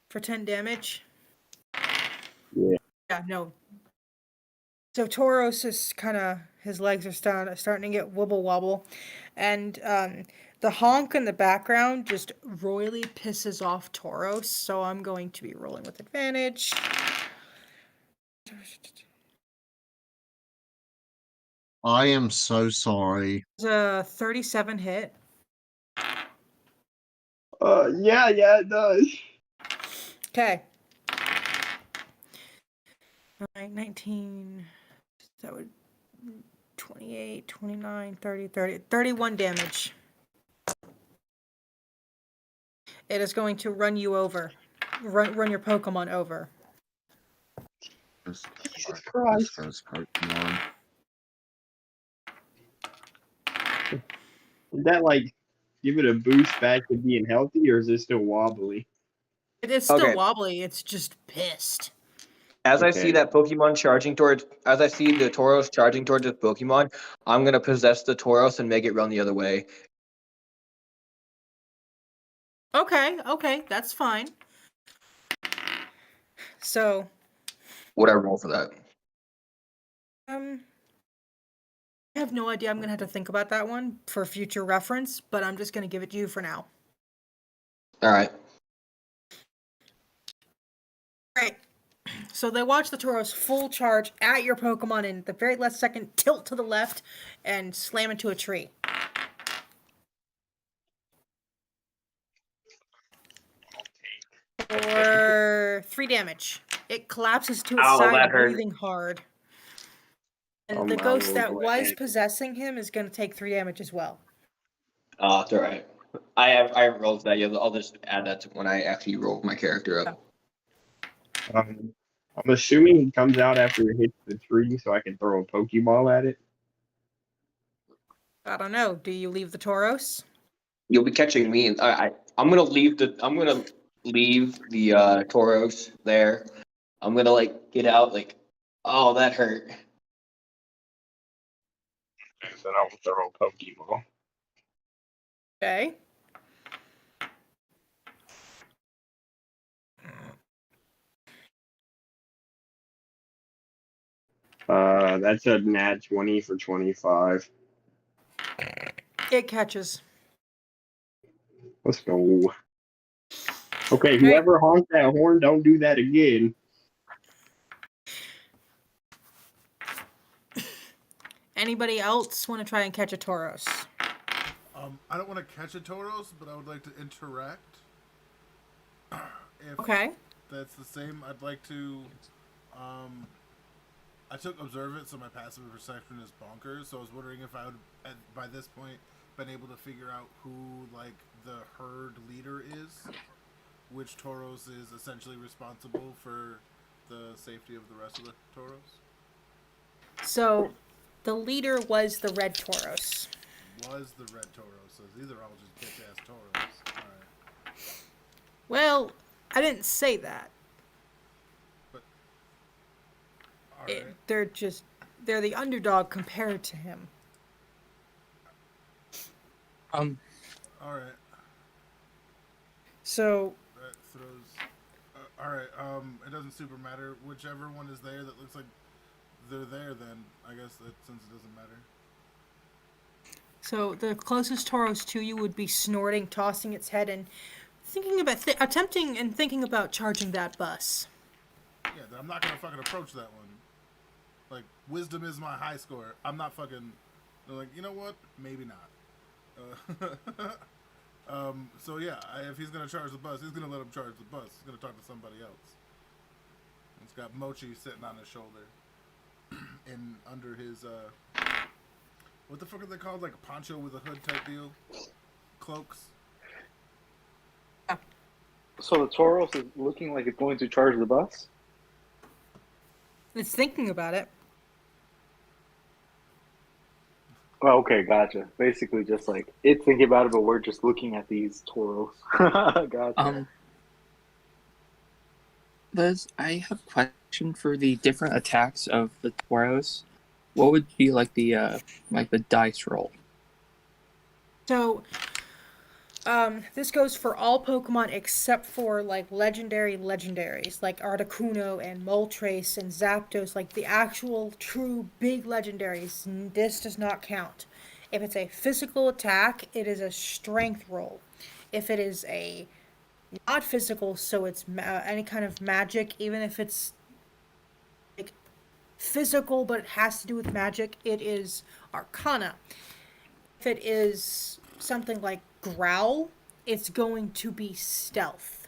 For 10 damage? Yeah. Yeah, no. So Tauros is kind of, his legs are starting to get wobble wobble. And the honk in the background just royally pisses off Tauros. So I'm going to be rolling with advantage. I am so sorry. It's a 37 hit. Yeah, it does. Okay. 19, that would 28, 29, 30, 31 damage. It is going to run you over. Run your Pokemon over. Jesus Christ. first Pokemon. Did that like give it a boost back to being healthy, or is it still wobbly? It is still Okay. wobbly. It's just pissed. As I Okay. see that Pokemon charging towards, as I see the Tauros charging towards this Pokemon, I'm gonna possess the Tauros and make it run the other way. Okay, that's fine. So, Would I roll for that? I have no idea. I'm gonna have to think about that one for future reference, but I'm just gonna give it to you for now. All right. Right. So they watch the Tauros full charge at your Pokemon and at the very last second tilt to the left and slam into a tree. For 3 damage. It collapses to its Ow, side, that hurt. breathing hard. And Oh the my ghost lord, that what was happened? possessing him is going to take 3 damage as well. It's all right. I haven't rolled that yet. I'll just add that to when I actually roll my character up. I'm assuming he comes out after it hits the tree, so I can throw a Pokeball at it. I don't know. Do you leave the Tauros? You'll be catching me, and I'm gonna leave the Tauros there. I'm gonna like get out like, oh, that hurt. And then I'll throw a Pokeball. Okay. That's a nat 20 for 25. It catches. Let's go. Okay, whoever honked that horn, don't do that again. Anybody else want to try and catch a Tauros? I don't want to catch a Tauros, but I would like to interact. If Okay. that's the same, I'd like to. I took Observant, so my passive perception is bonkers. So I was wondering if I would, by this point, been able to figure out who like the herd leader is, which Tauros is essentially responsible for the safety of the rest of the Tauros. So, the leader was the red Tauros. Was the red Tauros? So these are all just bitch ass Tauros. All right. Well, I didn't say that. All right. They're the underdog compared to him. All right. So, That throws. All right. It doesn't super matter. Whichever one is there that looks like they're there, then I guess that since it doesn't matter. so the closest Tauros to you would be snorting, tossing its head, and thinking about attempting and thinking about charging that bus. Yeah, then I'm not gonna fucking approach that one. Like, wisdom is my high score. I'm not fucking. They're like, you know what? Maybe not. So yeah, if he's gonna charge the bus, he's gonna let him charge the bus. He's gonna talk to somebody else. It's got Mochi sitting on his shoulder, and under his what the fuck are they called? Like a poncho with a hood type deal, cloaks. So the Tauros is looking like it's going to charge the bus? It's thinking about it. Oh, okay, gotcha. Basically, just like it's thinking about it, but we're just looking at these Tauros. Gotcha. Liz, I have a question for the different attacks of the Tauros. What would be like the dice roll? So, this goes for all Pokemon except for like legendaries like Articuno and Moltres and Zapdos, like the actual true big legendaries. This does not count. If it's a physical attack, it is a strength roll. If it is a not physical, so it's any kind of magic, even if it's like physical but it has to do with magic, it is Arcana. If it is something like Growl, it's going to be Stealth.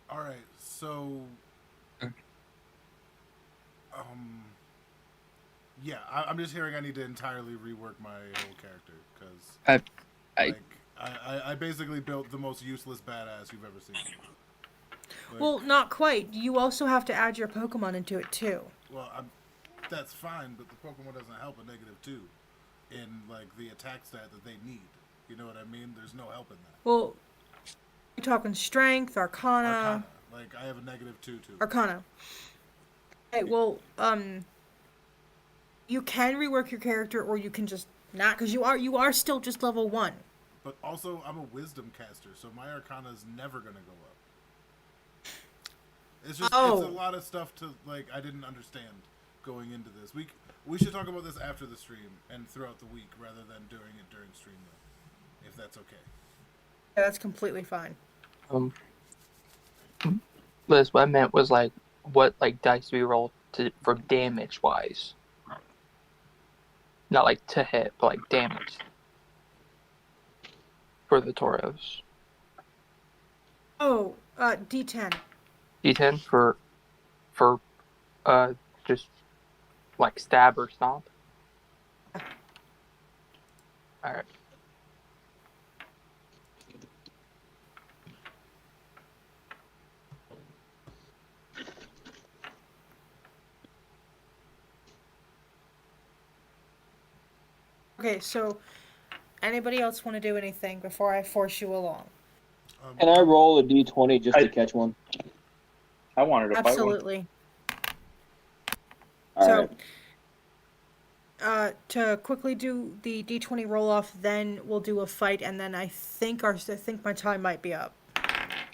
All right, so yeah, I'm just hearing I need to entirely rework my whole character because I basically built the most useless badass you've ever seen. Like, Well, not quite. You also have to add your Pokemon into it too. well, that's fine, but the Pokemon doesn't help a -2 in like the attack stat that they need. You know what I mean? There's no help in that. Well, you're talking Strength, Arcana. Arcana, like I have a -2 too. Arcana. Okay, well, you can rework your character, or you can just not, because you are still just level 1. But also, I'm a Wisdom caster, so my Arcana is never gonna go up. It's just it's a lot of stuff to like. I didn't understand going into this. We should talk about this after the stream and throughout the week rather than doing it during stream, though, if that's okay. Yeah, that's completely fine. Liz, what I meant was like what like dice we roll for damage wise. Not like to hit, but like damage. For the Tauros. Oh, D10. D10 for just like stab or stomp. Alright. Okay, so anybody else want to do anything before I force you along? Can I roll a d20 just to catch one? I wanted to fight one. Absolutely. All So, right. to quickly do the D20 roll off, then we'll do a fight, and then I think my time might be up.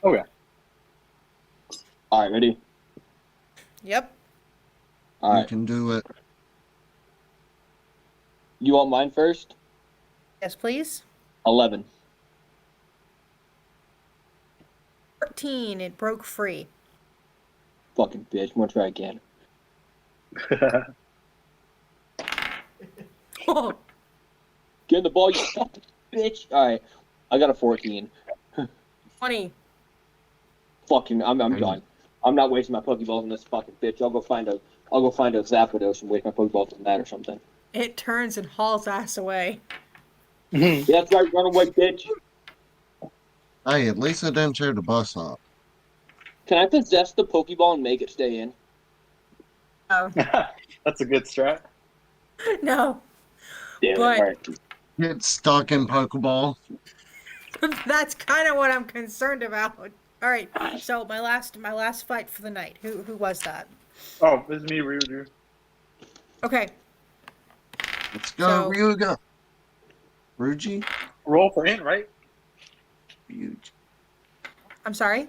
Okay. All right, ready? Yep. All You right. can do it. You want mine first? Yes, please. 11. 13. It broke free. Fucking bitch. I'm gonna try again. Oh, Get in the ball, you fucking bitch. All right. I got a 14. 20. Fucking, I'm done. I'm not wasting my Pokeballs on this fucking bitch. I'll go find a Zapdos and waste my Pokeballs on that or something. It turns and hauls ass away. Yeah, that's right. Run away, bitch. Hey, at least I didn't share the bus stop. Can I possess the Pokeball and make it stay in? Oh, That's a good strat. no. Damn But- it. All right. Get stuck in Pokeball. That's kind of what I'm concerned about. All right. So my last fight for the night. Who was that? Oh, this is me, Ryuju. Okay. Let's go, So- Ryuga. Ruji? Roll for hint, right? Ryuji. I'm sorry.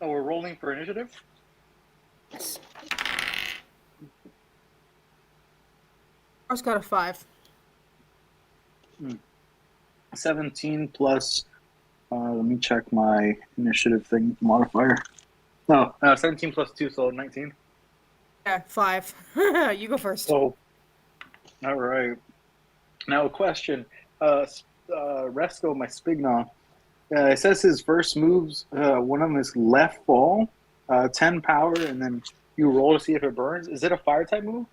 Oh, we're rolling for initiative? I got a 5. 17 plus, let me check my initiative thing modifier. No, 17 plus 2, so 19. Yeah, 5. You go first. So, all right. Now a question. Resto, my Spignon. It says his first moves, one of them is left ball, 10 power, and then you roll to see if it burns. Is it a fire type move?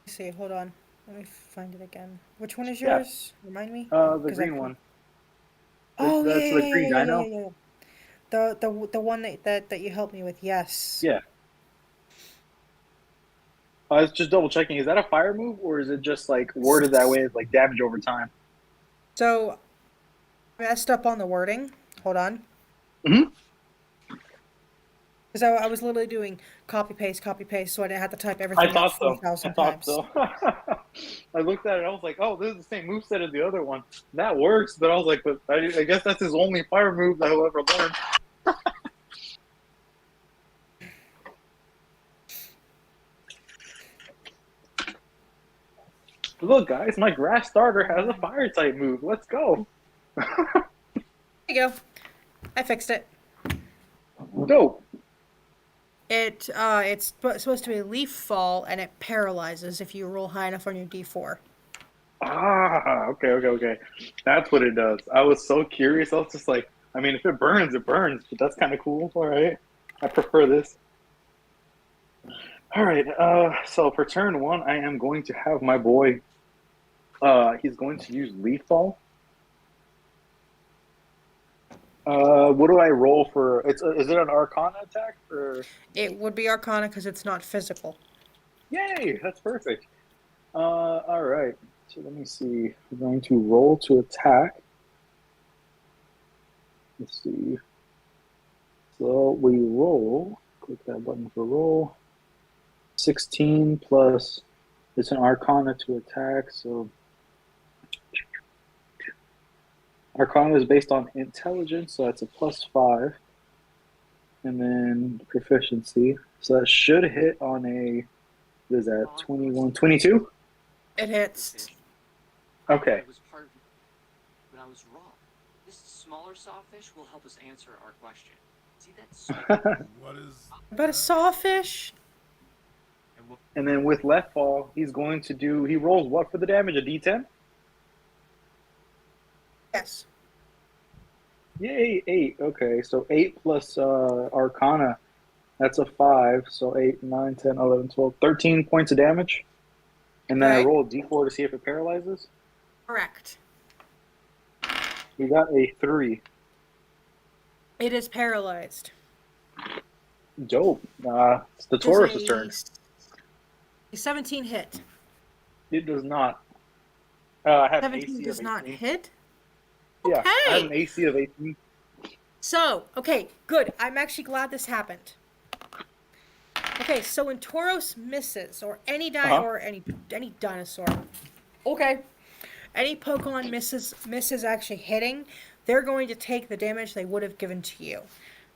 Let's see, hold on. Let me find it again. Which one is Yeah. yours? Remind me. The 'Cause I green can- one. Oh, That's yeah, the yeah, green yeah, dino? yeah, yeah, yeah. The one that you helped me with. Yes. Yeah. I was just double checking. Is that a fire move, or is it just like worded that way as like damage over time? So, I messed up on the wording. Hold on. Mhm. Because I was literally doing copy paste, so I didn't have to type everything I thought up so. 4,000 I thought times. so. I looked at it. I was like, "Oh, this is the same moveset as the other one. That works." But I was like, "But I guess that's his only fire move that he'll ever learn." Look, guys, my grass starter has a fire type move. Let's go. There you go. I fixed it. Dope. It's supposed to be leaf fall, and it paralyzes if you roll high enough on your d4. Ah, okay. That's what it does. I was so curious. I was just like, I mean, if it burns, it burns. But that's kind of cool. All right, I prefer this. All right. So for turn 1, I am going to have my boy. He's going to use leaf fall. What do I roll for? Is it an Arcana attack or? It would be Arcana because it's not physical. Yay! That's perfect. All right. So let me see. We're going to roll to attack. Let's see. So we roll. Click that button for roll. 16 plus. It's an Arcana to attack. So Arcana is based on intelligence, so that's a +5. And then proficiency. So that should hit on a, what is that, 21, 22? It hits. Okay. I was part of it, but I was wrong. This smaller sawfish will help us answer our question. See that? What is? About a sawfish? And then with left fall, he's going to do, he rolls what for the damage? A d10? Yes. Yay, 8. Okay, so 8 plus Arcana. That's a 5. So 8, 9, 10, 11, 12, 13 points of damage. And then I Okay. roll a d4 to see if it paralyzes. Correct. We got a 3. It is paralyzed. Dope. It's the Taurus's turn. A 17 hit. It does not. I have an 17 AC does of not 18. hit? Yeah, I have Okay. an AC of 18. So, okay, good. I'm actually glad this happened. Okay, so when Tauros misses, or any or any dinosaur, okay, any Pokemon misses actually hitting, they're going to take the damage they would have given to you.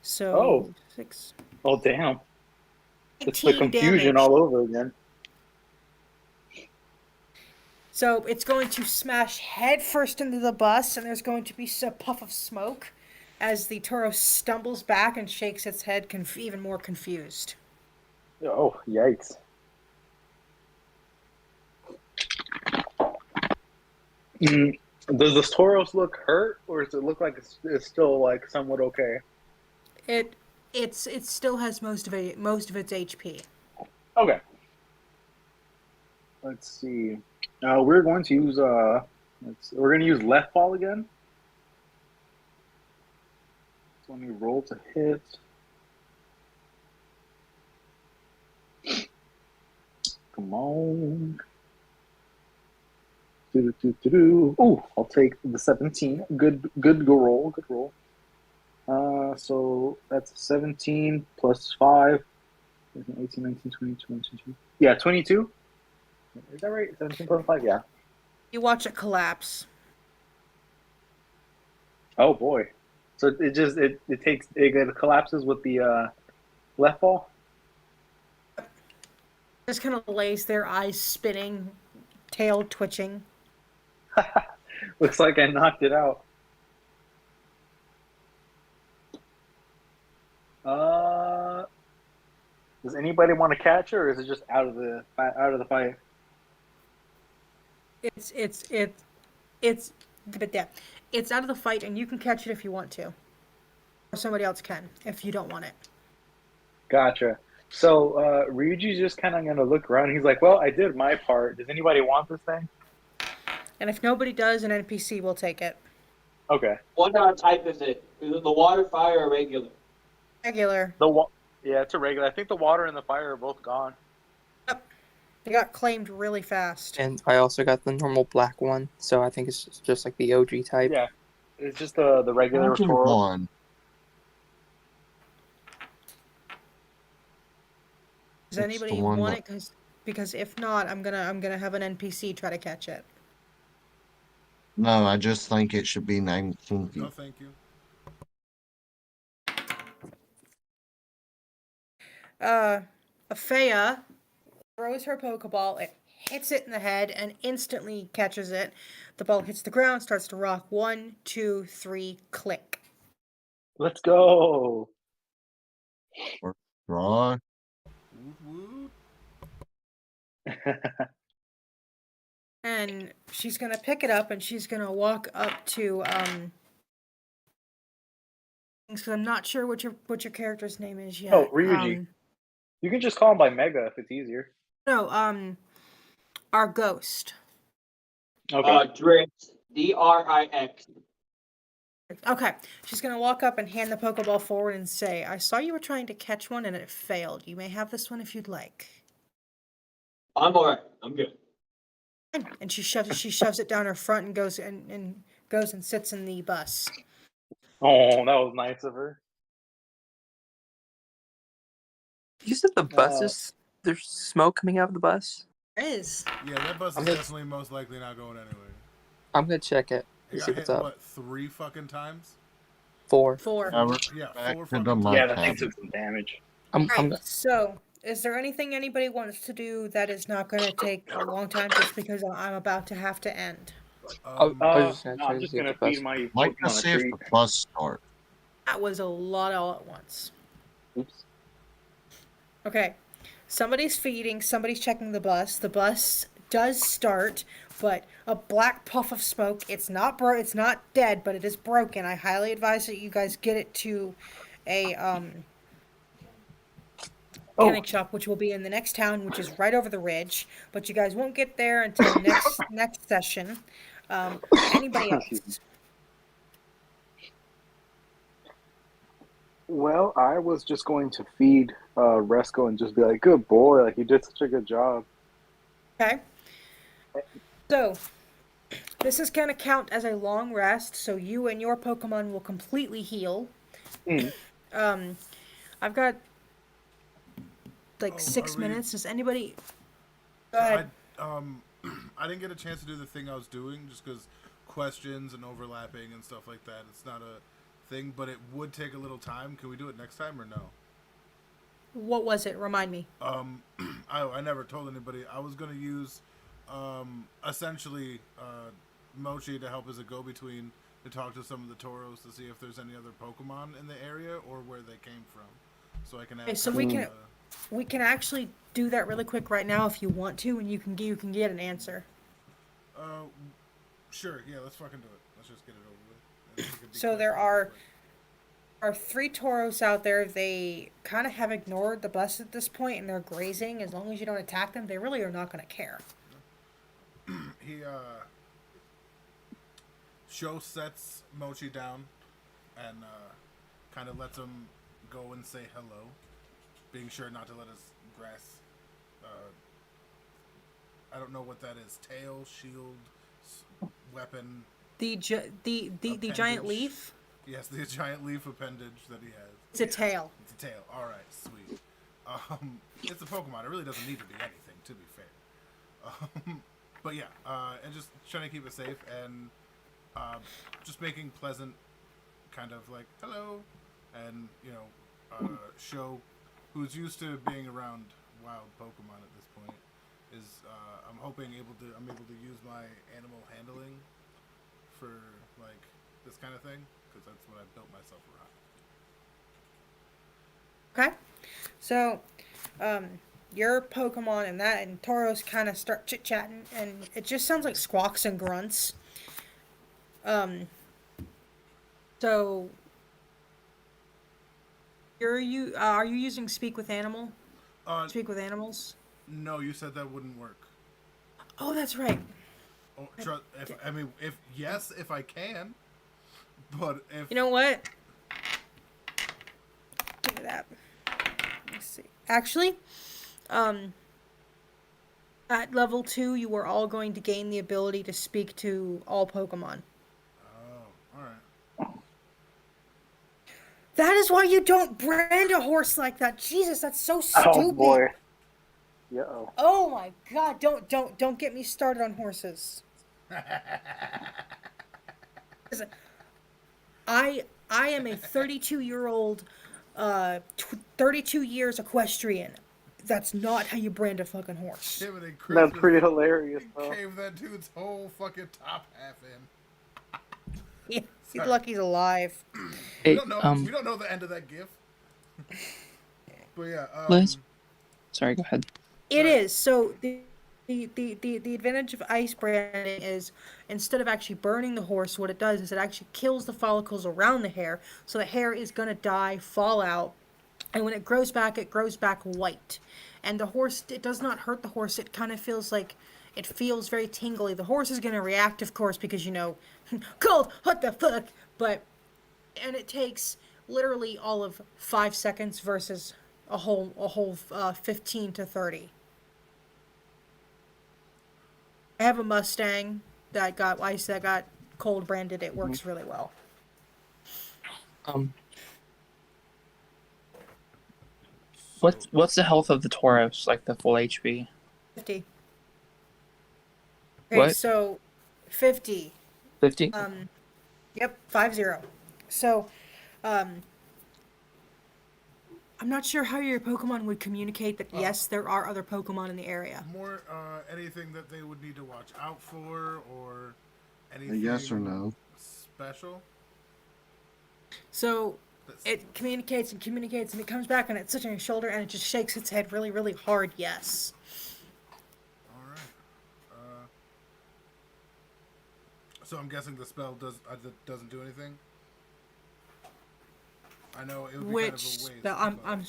So Oh. 6, Oh, damn. It's the 18 confusion damage. all over again. So it's going to smash head first into the bus, and there's going to be a puff of smoke as the Tauros stumbles back and shakes its head, even more confused. Oh, yikes. Does this Tauros look hurt, or does it look like it's still like somewhat okay? It still has most of its HP. Okay. Let's see. We're going to use we're going to use left fall again. So let me roll to hit. Come on. Ooh, I'll take the 17. Good roll. Good roll. So that's 17 plus 5. 18, 19, 20, 22. Yeah, 22. Is that right? 17 plus 5? Yeah. You watch it collapse. Oh boy. So it collapses with the left ball? Just kind of lays there, eyes spinning, tail twitching. Looks like I knocked it out. Does anybody want to catch her, or is it just out of the fight? It's out of the fight, and you can catch it if you want to, or somebody else can if you don't want it. Gotcha. So Ryuji's just kind of gonna look around. He's like, "Well, I did my part. Does anybody want this thing?" And if nobody does, an NPC will take it. Okay. What type is it? Is it the water, fire, or regular? Regular. Yeah, it's a regular. I think the water and the fire are both gone. Yep. They got claimed really fast. And I also got the normal black one, so I think it's just like the OG type. Yeah, it's just the regular Tauros. One. Does It's anybody the one want that- it? because if not, I'm gonna have an NPC try to catch it. No, I just think it should be named Kinky. No, thank you. Afea throws her Pokeball, it hits it in the head and instantly catches it. The ball hits the ground, starts to rock. 1, 2, 3, click. Let's go. Draw. Woot woot. And she's gonna pick it up and she's gonna walk up to because I'm not sure what your character's name is yet. Oh, Ryuji. You can just call him by Mega if it's easier. No, our ghost. Okay. Drix. Drix. Okay, she's gonna walk up and hand the Pokeball forward and say, "I saw you were trying to catch one and it failed. You may have this one if you'd like." I'm alright. I'm good. And she shoves it down her front and goes and sits in the bus. Oh, that was nice of her. You said the buses. There's smoke coming out of the bus. There is. Yeah, that bus is definitely most likely not going anywhere. I'm gonna check it. It See got what's hit, up. what, 3 fucking times? 4. 4. Yeah, Back 4 to fucking the times. Yeah, that thing took some damage. Right. So, is there anything anybody wants to do that is not going to take a long time just because I'm about to have to end? I'm just gonna feed my Like to Pokemon see a if treat. the bus start. That was a lot all at once. Oops. Okay. Somebody's feeding, somebody's checking the bus. The bus does start, but a black puff of smoke. It's not it's not dead, but it is broken. I highly advise that you guys get it to a mechanic shop, which will be in the next town, which is right over the ridge. But you guys won't get there until next session. Anybody else? Well, I was just going to feed Resco and just be like, "Good boy, like you did such a good job." Okay. So, this is going to count as a long rest, so you and your Pokemon will completely heal. I've got like 6 minutes. Does anybody? Go ahead. I didn't get a chance to do the thing I was doing just because questions and overlapping and stuff like that. It's not a thing, but it would take a little time. Can we do it next time or no? What was it? Remind me. I never told anybody. I was gonna use essentially Mochi to help as a go-between to talk to some of the Tauros to see if there's any other Pokemon in the area or where they came from, so I can. Okay, so we can actually do that really quick right now if you want to, and you can get an answer. Sure. Yeah, let's fucking do it. Let's just get it over with. So there are 3 Tauros out there. They kind of have ignored the bus at this point, and they're grazing. As long as you don't attack them, they really are not going to care. He Sho sets Mochi down and kind of lets him go and say hello, being sure not to let his grass. I don't know what that is. Tail, shield, weapon. The giant leaf. Yes, the giant leaf appendage that he has. It's a tail. It's a tail. All right, sweet. It's a Pokemon. It really doesn't need to be anything, to be fair. But yeah, and just trying to keep it safe and just making pleasant, kind of like hello, and Sho, who's used to being around wild Pokemon at this point, is I'm able to use my animal handling for like this kind of thing because that's what I built myself around. Okay, so your Pokemon and Tauros kind of start chit-chatting, and it just sounds like squawks and grunts. So are you using Speak with Animal? Speak with Animals? No, you said that wouldn't work. Oh, that's right. Oh, if I can, but if You know what? Give me that. Let's see. Actually, at level 2, you are all going to gain the ability to speak to all Pokemon. Oh, all right. That is why you don't brand a horse like that. Jesus, that's so stupid. Oh boy. Yeah. Oh my god, don't get me started on horses. I am a 32-year-old 32 years equestrian. That's not how you brand a fucking horse. Him and That's Christmas, pretty hilarious, he though. caved that dude's whole fucking top half in. Yeah, he's Sorry. lucky he's alive. We Hey, don't know. We don't know the end of that gif. But yeah. Liz? Sorry, go ahead. It is. So the advantage of ice branding is instead of actually burning the horse, what it does is it actually kills the follicles around the hair, so the hair is gonna die, fall out, and when it grows back white. And the horse, it does not hurt the horse. It kind of feels like, it feels very tingly. The horse is gonna react, of course, because cold. What the fuck? And it takes literally all of 5 seconds versus a whole 15 to 30. I have a Mustang that got cold branded. It works really well. What's the health of the Tauros, like the full HP? 50. Okay, What? so 50. 50? Yep, 50. So, I'm not sure how your Pokemon would communicate that yes, there are other Pokemon in the area. More anything that they would need to watch out for, or A anything yes or no? special. So it communicates and communicates, and it comes back and it's sits on your shoulder and it just shakes its head really, really hard. Yes. All right. So I'm guessing the spell doesn't do anything. I know it would be kind of a waste. I'm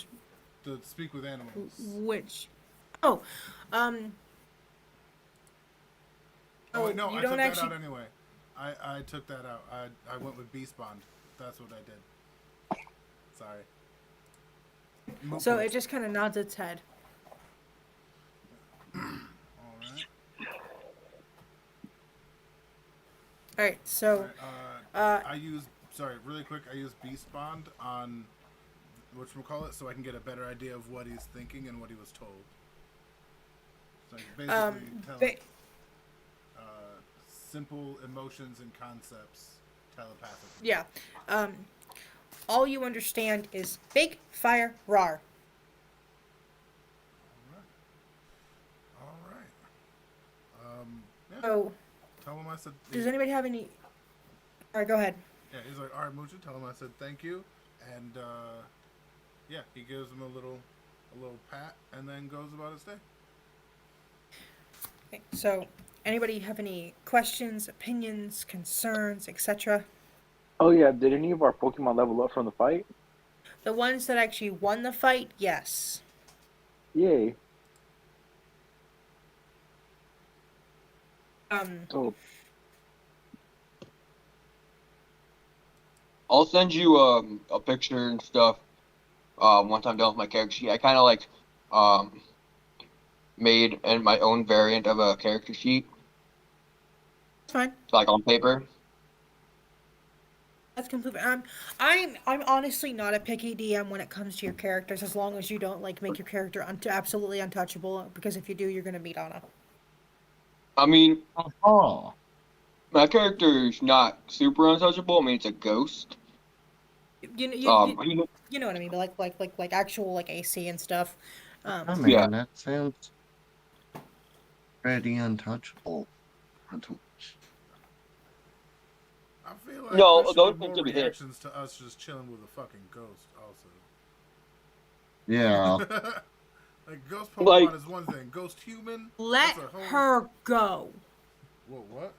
To speak with animals. which oh Oh wait, no, you I don't took actually that out anyway. I took that out. I went with Beast Bond. That's what I did. Sorry. so it just kind of nods its head. Alright. All right, so I use really quick. I use Beast Bond on whatchamacallit so I can get a better idea of what he's thinking and what he was told. So I can basically tell simple emotions and concepts telepathically. yeah, all you understand is big fire rar. All right. Yeah. So Tell him I said. does anybody have any? All right, go ahead. Yeah, he's like, all right, Moocha, tell him I said thank you, and yeah, he gives him a little pat, and then goes about his day. Okay, so anybody have any questions, opinions, concerns, etc.? Oh yeah, did any of our Pokemon level up from the fight? The ones that actually won the fight, yes. Yay. So I'll send you a picture and stuff once I'm done with my character sheet. I kind of like made my own variant of a character sheet, that's fine. like on paper. That's completely. I'm honestly not a picky DM when it comes to your characters, as long as you don't like make your character absolutely untouchable. Because if you do, you're gonna beat Anna. I mean, Oh, my character's not super untouchable. I mean, it's a ghost. You know what I mean, but like actual like AC and stuff. I mean, Yeah. that sounds pretty untouchable. I feel like No, there should those be things more should be hit. reactions to us just chilling with a fucking ghost. Also. Yeah. Like ghost Pokemon Like- is one thing. Ghost human. Let that's a whole... her go. Whoa, what?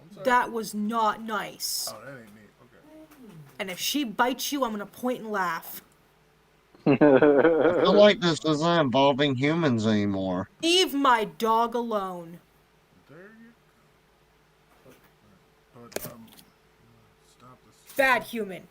I'm sorry. That was not nice. Oh, that ain't me. Okay. And if she bites you, I'm gonna point and laugh. I feel like this isn't involving humans anymore. Leave my dog alone. There you go. But stop this. Bad human.